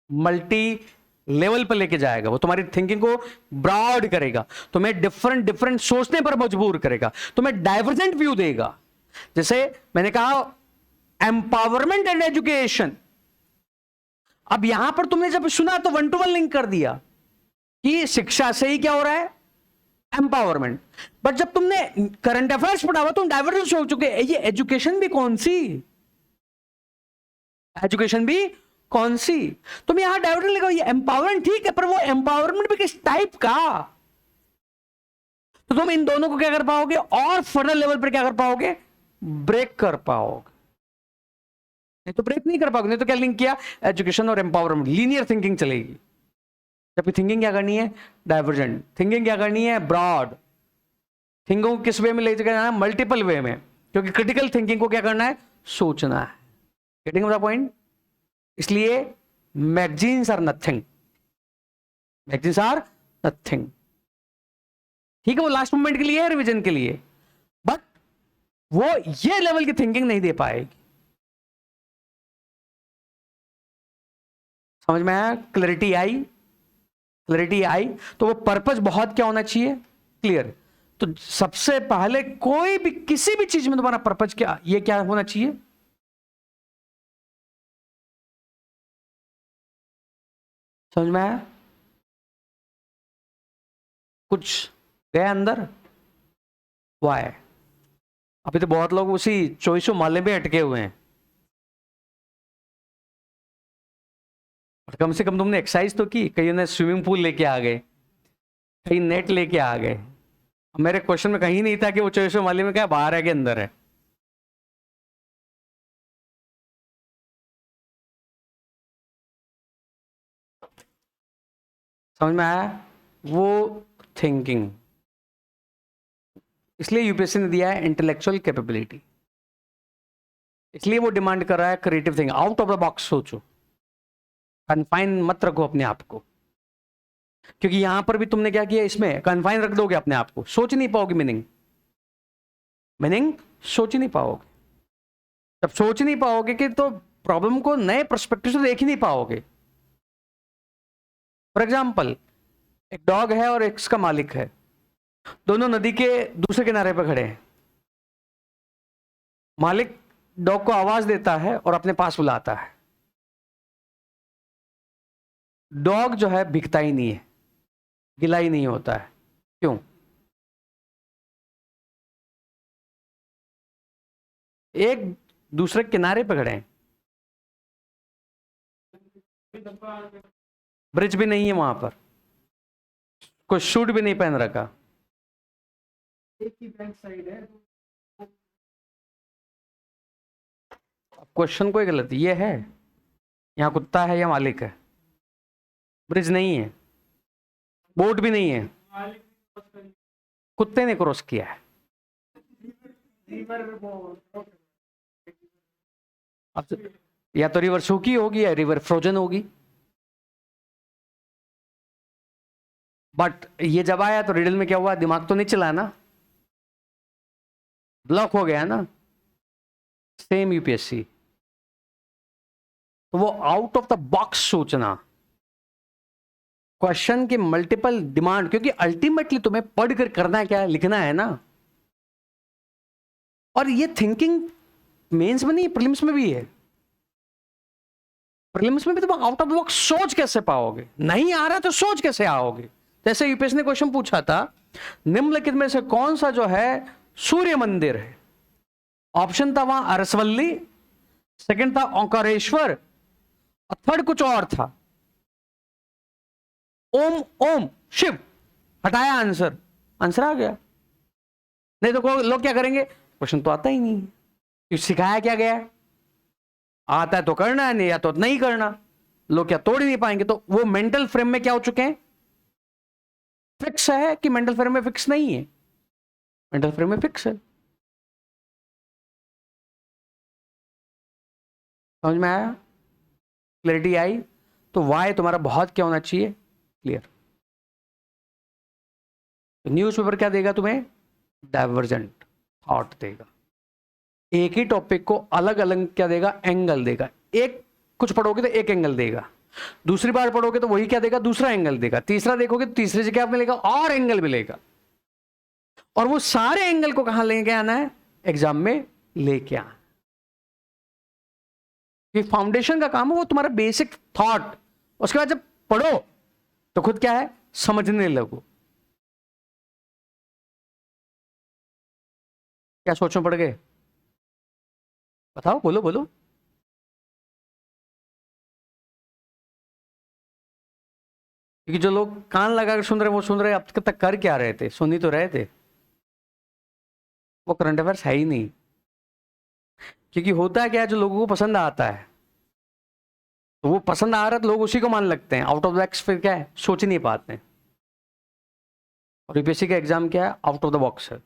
मल्टी लेवल पर लेके जाएगा। वो तुम्हारी थिंकिंग को ब्रॉड करेगा, तुम्हें डिफरेंट डिफरेंट सोचने पर मजबूर करेगा, तुम्हें डाइवर्जेंट व्यू देगा। जैसे मैंने कहा एम्पावरमेंट एंड एजुकेशन, अब यहां पर तुमने जब सुना तो 1 to 1 लिंक कर दिया कि शिक्षा से ही क्या हो रहा है? एम्पावरमेंट। बट जब तुमने करंट अफेयर्स पढ़ा हुआ तुम डाइवर्जेंट हो चुके, ये एजुकेशन भी कौन सी, एजुकेशन भी कौन सी, तुम यहां डाइवर्जेंट लिखो, ये एम्पावरमेंट ठीक है, पर वो एम्पावरमेंट भी किस टाइप का? तो तुम इन दोनों को क्या कर पाओगे, और फर्दर लेवल पर क्या कर पाओगे? ब्रेक कर पाओगे। नहीं तो ब्रेक नहीं कर पाओगे। नहीं तो क्या लिंक किया? एजुकेशन और एम्पावरमेंट, लीनियर थिंकिंग चलेगी। जबकि थिंकिंग क्या करनी है? डाइवर्जेंट। थिंकिंग क्या करनी है? ब्रॉड। थिंकिंग को किस वे में ले जाना है? मल्टीपल वे में। क्योंकि क्रिटिकल थिंकिंग को क्या करना है? सोचना है। Getting the point? इसलिए magazines are nothing, magazines are nothing. ठीक है, वो लास्ट मोमेंट के लिए है, रिवीजन के लिए, बट वो ये लेवल की थिंकिंग नहीं दे पाएगी। समझ में आया? क्लैरिटी आई? क्लैरिटी आई? तो वो पर्पस बहुत क्या होना चाहिए? क्लियर। तो सबसे पहले कोई भी किसी भी चीज में तुम्हारा पर्पस क्या, ये क्या होना चाहिए? समझ में आया? कुछ गया अंदर? वाई? अभी तो बहुत लोग उसी चौबीसों माले में अटके हुए हैं। और कम से कम तुमने एक्सरसाइज तो की। कईयों ने स्विमिंग पूल लेके आ गए, कई नेट लेके आ गए। मेरे क्वेश्चन में कहीं नहीं था कि वो चौबीसों माले में क्या बाहर है कि अंदर है। समझ में आया? वो थिंकिंग, इसलिए यूपीएससी ने दिया है इंटेलेक्चुअल कैपेबिलिटी। इसलिए वो डिमांड कर रहा है creative thinking, out of the box सोचो, कन्फाइन मत रखो अपने आप को। क्योंकि यहां पर भी तुमने क्या किया, इसमें कन्फाइन रख दोगे अपने आप को, सोच नहीं पाओगे मीनिंग, मीनिंग सोच नहीं पाओगे। जब सोच नहीं पाओगे कि तो प्रॉब्लम को नए पर्सपेक्टिव से देख ही नहीं पाओगे। फॉर एग्जाम्पल, एक डॉग है और एक इसका मालिक है, दोनों नदी के दूसरे किनारे पर खड़े हैं। मालिक डॉग को आवाज देता है और अपने पास बुलाता है। डॉग जो है भीगता ही नहीं है, गिला ही नहीं होता है। क्यों? एक दूसरे किनारे पे खड़े हैं, ब्रिज भी नहीं है वहां पर, कोई शूट भी नहीं पहन रखा, एक ही बैक साइड है। क्वेश्चन कोई गलत, ये है यहाँ कुत्ता है या मालिक है? ब्रिज नहीं है, बोट भी नहीं है, कुत्ते ने क्रॉस किया है। अब या तो रिवर सूखी होगी या रिवर फ्रोजन होगी। बट ये जब आया तो रिडल में क्या हुआ? दिमाग तो नहीं चला ना, ब्लॉक हो गया ना। सेम यूपीएससी, तो वो आउट ऑफ द बॉक्स सोचना, क्वेश्चन के मल्टीपल डिमांड, क्योंकि अल्टीमेटली तुम्हें पढ़कर करना क्या है? लिखना है ना। और ये थिंकिंग मेंस में नहीं, प्रीलिम्स में भी है। प्रीलिम्स में भी तुम आउट ऑफ द बॉक्स सोच कैसे पाओगे? नहीं आ रहा तो सोच कैसे आओगे? जैसे यूपीएससी ने क्वेश्चन पूछा था, निम्नलिखित में से कौन सा जो है सूर्य मंदिर है? ऑप्शन था वहां अरसवल्ली, सेकंड था ओंकारेश्वर, और थर्ड कुछ और था, ओम ओम शिव। हटाया आंसर, आंसर आ गया। नहीं तो लोग क्या करेंगे, क्वेश्चन तो आता ही नहीं है, सिखाया क्या गया? आता है तो करना है, नहीं या तो नहीं करना। लोग क्या तोड़ ही नहीं पाएंगे। तो वो मेंटल फ्रेम में क्या हो चुके हैं, फिक्स है कि मेंटल फ्रेम में फिक्स नहीं है? मेंटल फ्रेम में फिक्स है। समझ में आया? क्लैरिटी आई? तो वाई तुम्हारा बहुत क्या होना चाहिए, क्लियर। न्यूज़पेपर क्या देगा तुम्हें, डाइवर्जेंट थॉट देगा। एक ही टॉपिक को अलग अलग क्या देगा, एंगल देगा। एक कुछ पढ़ोगे तो एक एंगल देगा, दूसरी बार पढ़ोगे तो वही क्या देगा, दूसरा एंगल देगा, तीसरा देखोगे तो तीसरे से क्या मिलेगा, और एंगल मिलेगा। और वो सारे एंगल को कहां लेके आना है, एग्जाम में लेके आना। ये फाउंडेशन का काम है, वो तुम्हारा बेसिक थॉट। उसके बाद जब पढ़ो तो खुद क्या है, समझने लगो। क्या सोच में पड़ गए, बताओ, बोलो बोलो। क्योंकि जो लोग कान लगाकर सुन रहे, वो सुन रहे, अब तक कर क्या रहे थे, सुन ही तो रहे थे। वो करंट अफेयर्स है ही नहीं। क्योंकि होता है क्या है, जो लोगों को पसंद आता है, तो वो पसंद आ रहा है तो लोग उसी को मान लगते हैं। आउट ऑफ द बॉक्स फिर क्या है, सोच ही नहीं पाते हैं। और यूपीएससी का एग्जाम क्या है, आउट ऑफ द बॉक्स है।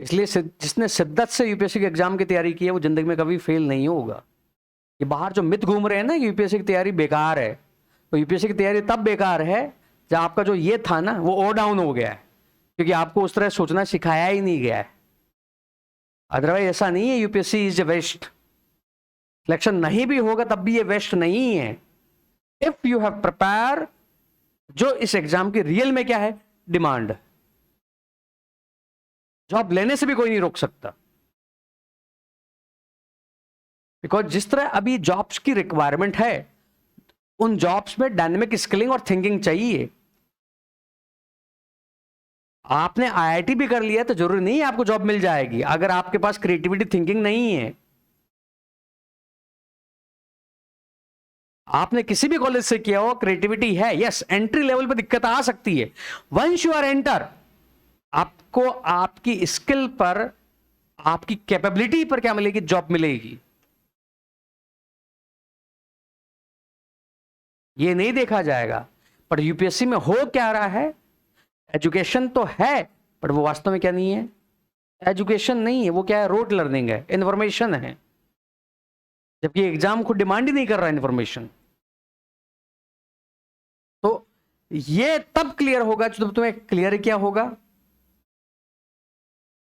इसलिए जिसने शिद्दत से यूपीएससी के एग्जाम की तैयारी की है, वो जिंदगी में कभी फेल नहीं होगा। ये बाहर जो मिथ घूम रहे हैं ना, यूपीएससी की तैयारी बेकार है, तो यूपीएससी की तैयारी तब बेकार है जब आपका जो ये था ना, वो और डाउन हो गया है, क्योंकि आपको उस तरह सोचना सिखाया ही नहीं गया है। अदरवाइज ऐसा नहीं है यूपीएससी इज वेस्ट। सिलेक्शन नहीं भी होगा तब भी ये वेस्ट नहीं है, इफ यू हैव प्रिपेयर। जो इस एग्जाम की रियल में क्या है, डिमांड। जॉब लेने से भी कोई नहीं रोक सकता, बिकॉज जिस तरह अभी जॉब्स की रिक्वायरमेंट है, उन जॉब्स में डायनेमिक स्किलिंग और थिंकिंग चाहिए। आपने आईआईटी भी कर लिया तो जरूरी नहीं है आपको जॉब मिल जाएगी, अगर आपके पास क्रिएटिविटी थिंकिंग नहीं है। आपने किसी भी कॉलेज से किया हो, क्रिएटिविटी है, यस, एंट्री लेवल पे दिक्कत आ सकती है। वंस यू आर एंटर, आपको आपकी स्किल पर, आपकी कैपेबिलिटी पर क्या मिलेगी, जॉब मिलेगी। ये नहीं देखा जाएगा। पर यूपीएससी में हो क्या रहा है, एजुकेशन तो है, पर वो वास्तव में क्या नहीं है, एजुकेशन नहीं है, वो क्या है, रोट लर्निंग है, इंफॉर्मेशन है। जबकि एग्जाम को डिमांड ही नहीं कर रहा इंफॉर्मेशन। तो ये तब क्लियर होगा जब तुम्हें क्लियर क्या होगा,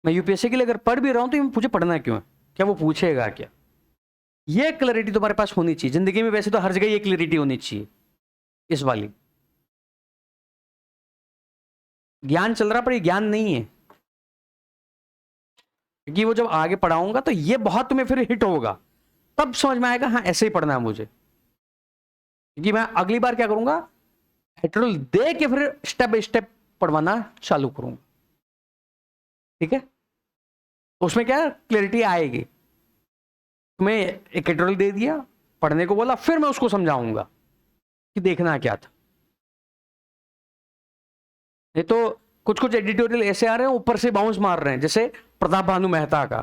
मैं यूपीएससी के लिए अगर पढ़ भी रहा हूं तो मुझे पढ़ना क्यों है, क्या वो पूछेगा क्या। ये क्लैरिटी तुम्हारे पास होनी चाहिए जिंदगी में। वैसे तो हर जगह ये क्लैरिटी होनी चाहिए, इस वाली। ज्ञान चल रहा पर ये ज्ञान नहीं है, क्योंकि वो जब आगे पढ़ाऊंगा तो ये बहुत तुम्हें फिर हिट होगा, तब समझ में आएगा हाँ ऐसे ही पढ़ना है मुझे। क्योंकि मैं अगली बार क्या करूंगा, हेटेरोल दे के फिर स्टेप बाय स्टेप पढ़वाना चालू करूंगा। ठीक है, तो उसमें क्या क्लैरिटी आएगी। तुम्हें एक हेटेरोल दे दिया, पढ़ने को बोला, फिर मैं उसको समझाऊंगा कि देखना क्या था। ये तो कुछ कुछ एडिटोरियल ऐसे आ रहे हैं ऊपर से बाउंस मार रहे हैं, जैसे प्रताप भानु मेहता का।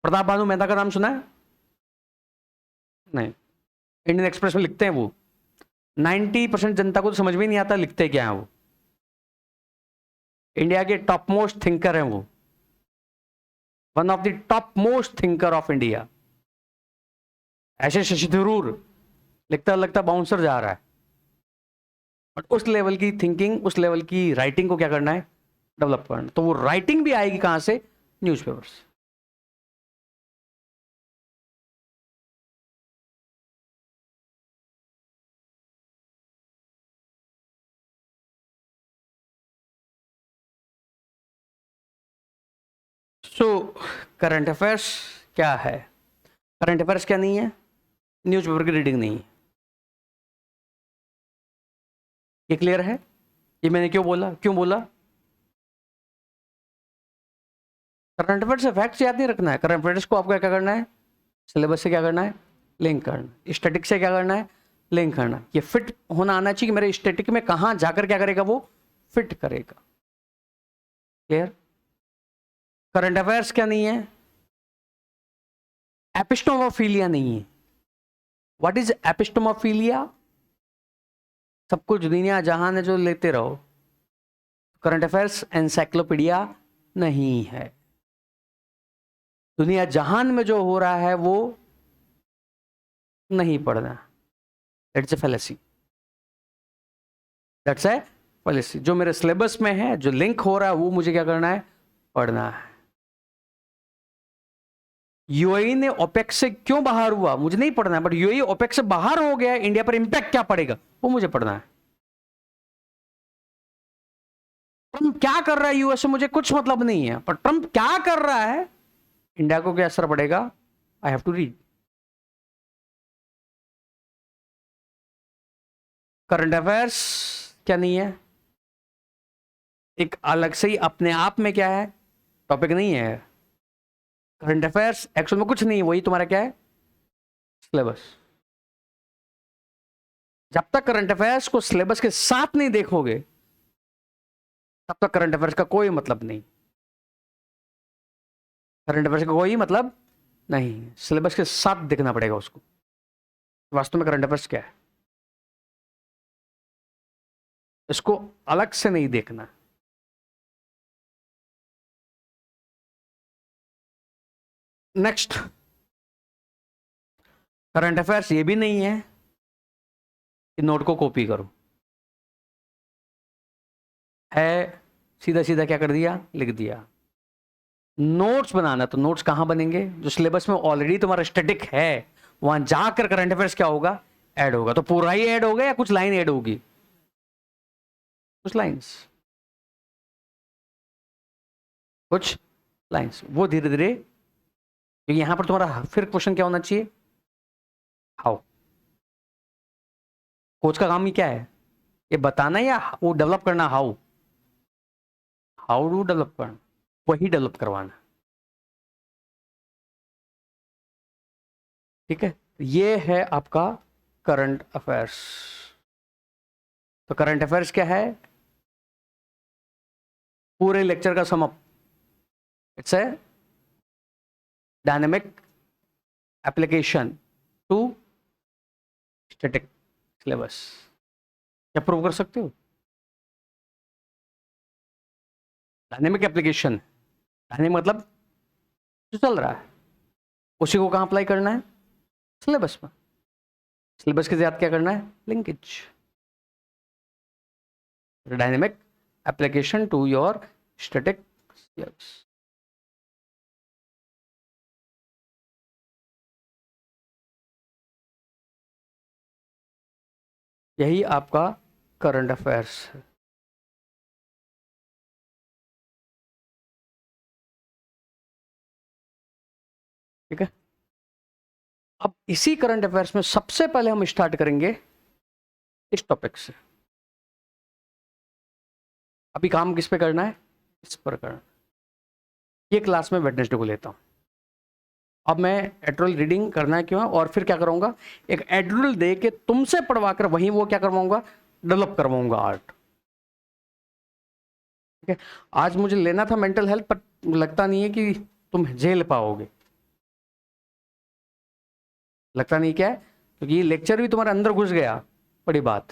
प्रताप भानु मेहता का नाम सुना है? नहीं। इंडियन एक्सप्रेस में लिखते हैं वो, 90% जनता को तो समझ में नहीं आता लिखते क्या है वो। इंडिया के टॉप मोस्ट थिंकर हैं वो, one of the top most thinker of India. ऐसे शशि थरूर लिखता लगता बाउंसर जा रहा है, बट उस लेवल की थिंकिंग, उस लेवल की राइटिंग को क्या करना है, डेवलप करना। तो वो राइटिंग भी आएगी कहां से, न्यूज़पेपर से। सो करंट अफेयर्स क्या है, करंट अफेयर्स क्या नहीं है, न्यूज़पेपर की रीडिंग नहीं है। ये क्लियर है? ये मैंने क्यों बोला, क्यों बोला? करंट अफेयर्स से फैक्ट्स याद नहीं रखना है, करंट अफेयर्स को आपको क्या करना है, सिलेबस से क्या करना है, लिंक करना। स्टैटिक से क्या करना है, लिंक करना। ये फिट होना आना चाहिए कि मेरे स्टैटिक में कहां जाकर क्या करेगा, वो फिट करेगा। क्लियर? करंट अफेयर्स क्या नहीं है, एपिस्टोमोफीलिया नहीं है। What is epistemophilia? सब कुछ दुनिया जहान है जो लेते रहो। करंट अफेयर्स एनसाइक्लोपीडिया नहीं है। दुनिया जहान में जो हो रहा है वो नहीं पढ़ना। That's a fallacy, that's a fallacy. जो मेरे सिलेबस में है, जो लिंक हो रहा है, वो मुझे क्या करना है? पढ़ना है। यूएई ने ओपेक से क्यों बाहर हुआ मुझे नहीं पढ़ना है, बट यूएई ओपेक से बाहर हो गया, इंडिया पर इंपैक्ट क्या पड़ेगा वो मुझे पढ़ना है। ट्रंप क्या कर रहा है यूएस से मुझे कुछ मतलब नहीं है, पर ट्रंप क्या कर रहा है इंडिया को क्या असर पड़ेगा, I have to read. Current affairs क्या नहीं है, एक अलग से ही अपने आप में क्या है, टॉपिक नहीं है। करंट अफेयर्स एक्चुअल में कुछ नहीं है, वही तुम्हारा क्या है, सिलेबस। जब तक करंट अफेयर्स को सिलेबस के साथ नहीं देखोगे तब तक करंट अफेयर्स का कोई मतलब नहीं। करंट अफेयर्स का कोई मतलब नहीं, सिलेबस के साथ देखना पड़ेगा उसको। वास्तव में करंट अफेयर्स क्या है, इसको अलग से नहीं देखना। नेक्स्ट, करंट अफेयर्स ये भी नहीं है कि नोट को कॉपी करो, है सीधा सीधा क्या कर दिया, लिख दिया। नोट्स बनाना, तो नोट्स कहां बनेंगे, जो सिलेबस में ऑलरेडी तुम्हारा स्टैटिक है वहां जाकर करंट अफेयर्स क्या होगा, ऐड होगा। तो पूरा ही ऐड होगा या कुछ लाइन ऐड होगी, कुछ लाइंस, कुछ लाइंस, वो धीरे धीरे। क्योंकि यहां पर तुम्हारा फिर क्वेश्चन क्या होना चाहिए, हाउ। कोच का काम ही क्या है, ये बताना या वो डेवलप करना, हाउ, हाउ डू डेवलप करना, वही डेवलप करवाना। ठीक है, ये है आपका करंट अफेयर्स। तो करंट अफेयर्स क्या है, पूरे लेक्चर का sum up. It's a dynamic application to static syllabus. क्या प्रूव कर सकते हो, डायनेमिक एप्लीकेशन। डायनेमिक मतलब जो चल रहा है उसी को कहां अप्लाई करना है, सिलेबस में। सिलेबस के साथ क्या करना है, linkage. Dynamic application to your static syllabus. यही आपका करंट अफेयर्स है। ठीक है, अब इसी करंट अफेयर्स में सबसे पहले हम स्टार्ट करेंगे इस टॉपिक से। अभी काम किस पे करना है, इस पर करना। ये क्लास में वेडनेसडे को लेता हूं। अब मैं एड्रिल रीडिंग करना है क्यों है, और फिर क्या करूंगा, एक एड्रिल दे के तुमसे पढ़वा कर वहीं वो क्या करवाऊंगा, डेवलप करवाऊंगा आर्ट। ठीक है, आज मुझे लेना था मेंटल हेल्थ, पर लगता नहीं है कि तुम झेल पाओगे। लगता नहीं क्या है, क्योंकि ये लेक्चर भी तुम्हारे अंदर घुस गया, बड़ी बात।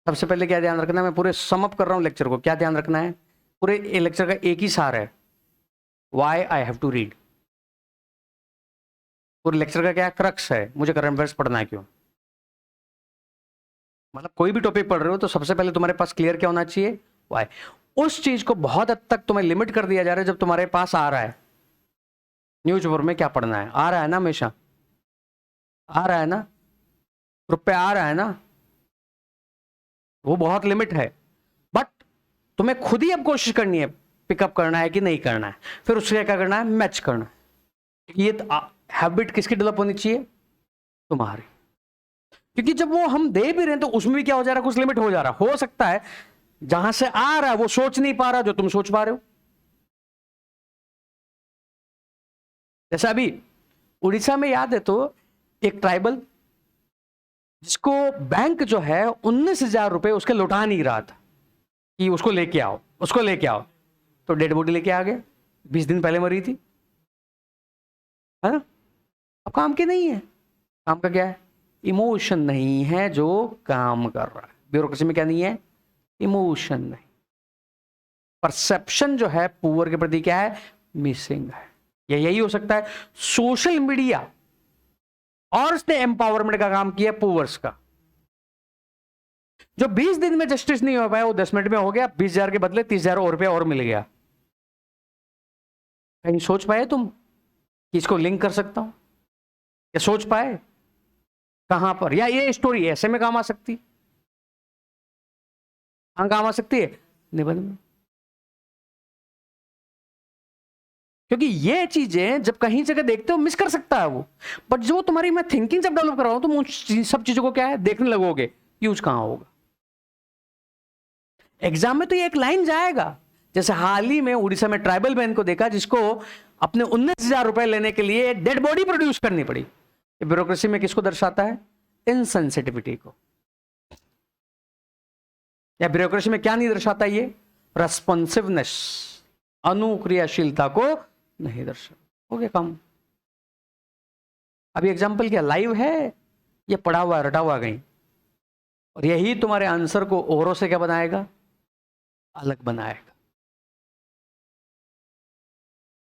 सबसे पहले क्या ध्यान रखना है, मैं पूरे समअप कर रहा हूं लेक्चर को, क्या ध्यान रखना है, पूरे लेक्चर का एक ही सार है, why I have to read. पूरे लेक्चर का क्या क्रक्स है, मुझे करंट अफेयर्स पढ़ना है क्यों। मतलब कोई भी टॉपिक पढ़ रहे हो तो सबसे पहले तुम्हारे पास क्लियर क्या होना चाहिए, वाई। उस चीज को बहुत हद तक तुम्हें लिमिट कर दिया जा रहा है जब तुम्हारे पास आ रहा है न्यूज़पेपर में क्या पढ़ना है, आ रहा है ना, हमेशा आ रहा है ना, ग्रुप पे आ रहा है ना, वो बहुत लिमिट है। बट तुम्हें खुद ही अब कोशिश करनी है, पिकअप करना है कि नहीं करना है, फिर उससे क्या करना है, मैच करना है। ये हैबिट किसकी डेवलप होनी चाहिए, तुम्हारी। क्योंकि जब वो हम दे भी रहे हैं तो उसमें भी क्या हो जा रहा है, कुछ लिमिट हो जा रहा है। हो सकता है जहां से आ रहा है वो सोच नहीं पा रहा जो तुम सोच पा रहे हो। जैसे अभी उड़ीसा में याद है तो एक ट्राइबल जिसको बैंक जो है 19,000 रुपए उसके लौटा नहीं रहा था कि उसको लेके आओ, उसको लेके आओ, तो डेड बॉडी लेके आ गया, 20 दिन पहले मरी थी। है ना? अब काम की नहीं है। काम का क्या है? इमोशन नहीं है जो काम कर रहा है। ब्यूरोक्रेसी में क्या नहीं है? इमोशन नहीं। परसेप्शन जो है पुअर के प्रति क्या है? मिसिंग है। यही हो सकता है सोशल मीडिया और उसने एम्पावरमेंट का काम किया पुअर्स का। जो 20 दिन में जस्टिस नहीं हो पाया वो 10 मिनट में हो गया। 20,000 के बदले 30,000 और रुपया और मिल गया। कहीं सोच पाए तुम कि इसको लिंक कर सकता हूं? या सोच पाए कहां पर? या ये स्टोरी ऐसे में काम आ सकती? हाँ, काम आ सकती है निबंध में। क्योंकि ये चीजें जब कहीं जगह देखते हो मिस कर सकता है वो। बट जो तुम्हारी मैं थिंकिंग जब डेवलप कर रहा हूं तुम उन सब चीजों को क्या है देखने लगोगे, यूज कहां होगा। एग्जाम में तो ये एक लाइन जाएगा। जैसे हाल ही में उड़ीसा में ट्राइबल बहन को देखा जिसको अपने 19,000 रुपए लेने के लिए डेड बॉडी प्रोड्यूस करनी पड़ी। ब्यूरोक्रेसी में किसको दर्शाता है? इनसेंसिटिविटी को। या ब्यूरोक्रेसी में क्या नहीं दर्शाता? ये रेस्पॉन्सिवनेस, अनुक्रियाशीलता को नहीं दर्शाता। हो गया काम। अभी एग्जाम्पल क्या लाइव है? ये पढ़ा हुआ रटा हुआ कहीं, और यही तुम्हारे आंसर को औरों से क्या बनाएगा? अलग बनाएगा।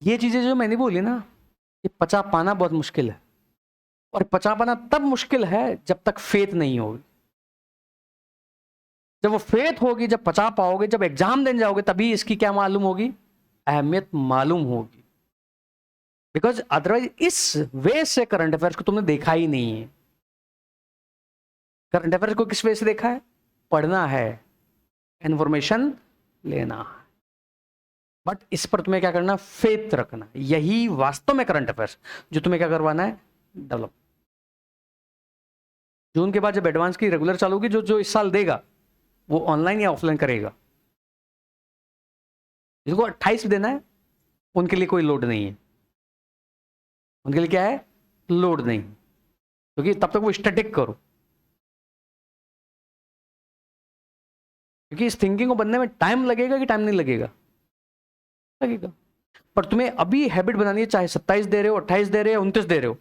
ये चीजें जो मैंने बोली ना, ये पचा पाना बहुत मुश्किल है। और पचा पाना तब मुश्किल है जब तक फेथ नहीं होगी। जब वो फेथ होगी, जब पचा पाओगे, जब एग्जाम देने जाओगे, तभी इसकी क्या मालूम होगी? अहमियत मालूम होगी। बिकॉज अदरवाइज इस वे से करंट अफेयर्स को तुमने देखा ही नहीं है। करंट अफेयर्स को किस वे से देखा है? पढ़ना है, इंफॉर्मेशन लेना है। बट इस पर तुम्हें क्या करना? फेथ रखना। यही वास्तव में करंट अफेयर्स जो तुम्हें क्या करवाना है? डेवलप। जून के बाद जब एडवांस की रेगुलर चालू होगी, जो जो इस साल देगा वो ऑनलाइन या ऑफलाइन करेगा। जिसको 28 देना है उनके लिए कोई लोड नहीं है। उनके लिए क्या है? लोड नहीं, क्योंकि तब तक वो स्टैटिक करो। क्योंकि इस थिंकिंग को बनने में टाइम लगेगा कि टाइम नहीं लगेगा? लगेगा। पर तुम्हें अभी हैबिट बनानी है, चाहे 27 दे रहे हो, 28 दे रहे हो, 29 दे रहे हो,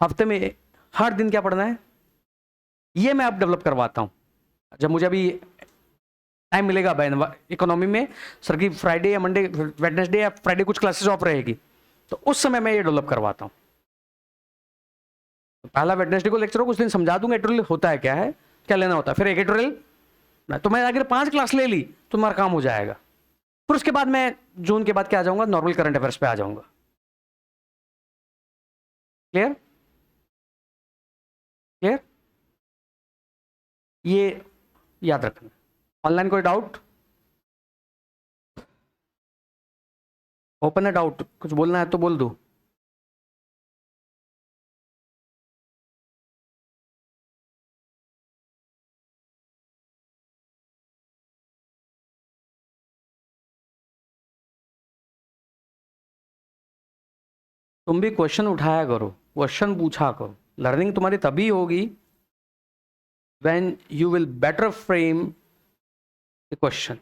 हफ्ते में हर दिन क्या पढ़ना है, ये मैं अब डेवलप करवाता हूं। जब मुझे अभी टाइम मिलेगा इकोनॉमी में, सर की फ्राइडे या मंडे, वेडनेसडे या फ्राइडे कुछ क्लासेस ऑफ रहेगी, तो उस समय मैं ये डेवलप करवाता हूं। पहला वेडनेसडे को लेक्चर हो, कुछ दिन समझा दूंगा एडिटोरियल होता है क्या है, क्या लेना होता है, फिर एक एडिटोरियल। तो मैं अगर 5 क्लास ले ली तो तुम्हारा काम हो जाएगा। फिर उसके बाद मैं जून के बाद क्या आ जाऊंगा? नॉर्मल करंट अफेयर्स पे आ जाऊंगा। क्लियर? क्लियर? ये याद रखना। ऑनलाइन कोई डाउट? ओपन है डाउट? कुछ बोलना है तो बोल दो। तुम भी क्वेश्चन उठाया करो, क्वेश्चन पूछा करो। लर्निंग तुम्हारी तभी होगी when you will better frame the question।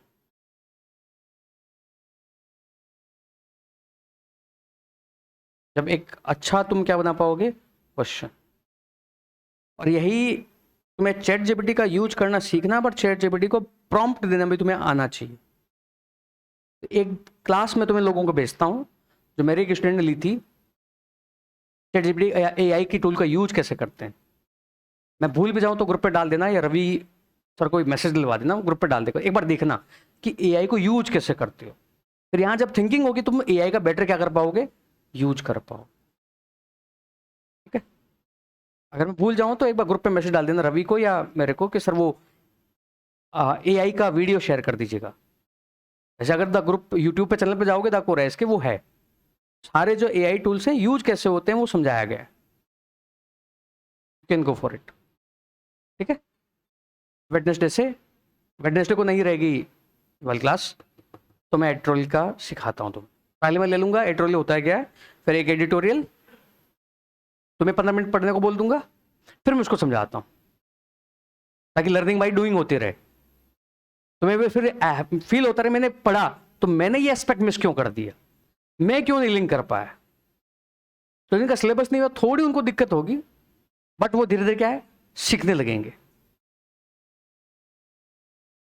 जब एक अच्छा तुम क्या बना पाओगे? क्वेश्चन। और यही तुम्हें चैट जीपीटी का यूज करना सीखना, बट चैट जीपीटी को प्रॉम्प्ट देना भी तुम्हें आना चाहिए। एक क्लास में तुम्हें लोगों को भेजता हूं, जो मेरे एक स्टूडेंट ने ली थी, चैट जीपीटी एआई की टूल का यूज कैसे करते हैं। मैं भूल भी जाऊं तो ग्रुप पे डाल देना, या रवि सर को मैसेज दिलवा देना, ग्रुप पे डाल देगा। एक बार देखना कि एआई को यूज कैसे करते हो। फिर यहां जब थिंकिंग होगी तुम एआई का बेटर क्या कर पाओगे? यूज कर पाओ। ठीक है? अगर मैं भूल जाऊं तो एक बार ग्रुप पे मैसेज डाल देना रवि को या मेरे को कि सर वो एआई का वीडियो शेयर कर दीजिएगा। ऐसे अगर द ग्रुप यूट्यूब पे चैनल पे जाओगे द कोरेस के, वो है सारे जो एआई टूल्स हैं यूज कैसे होते हैं वो समझाया गया है। Can go for it. ठीक है? वेडनेसडे को नहीं रहेगी वाली क्लास, तो मैं एडिटोरियल का सिखाता हूं। पहले मैं ले लूंगा एडिटोरियल होता है क्या है, फिर एक एडिटोरियल तुम्हें 15 मिनट पढ़ने को बोल दूंगा, फिर मैं उसको समझाता हूं, ताकि लर्निंग बाई डूइंग होती रहे। तुम्हें भी फिर फील होता रहे मैंने पढ़ा तो मैंने ये एस्पेक्ट मिस क्यों कर दिया, मैं क्यों नहीं लिंक कर पाया। तो इनका सिलेबस नहीं हुआ, थोड़ी उनको दिक्कत होगी, बट वो धीरे धीरे क्या है, सीखने लगेंगे।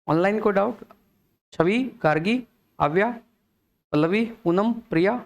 ऑनलाइन कोई डाउट? छवि, गार्गी, आव्या, पल्लवी, पूनम, प्रिया?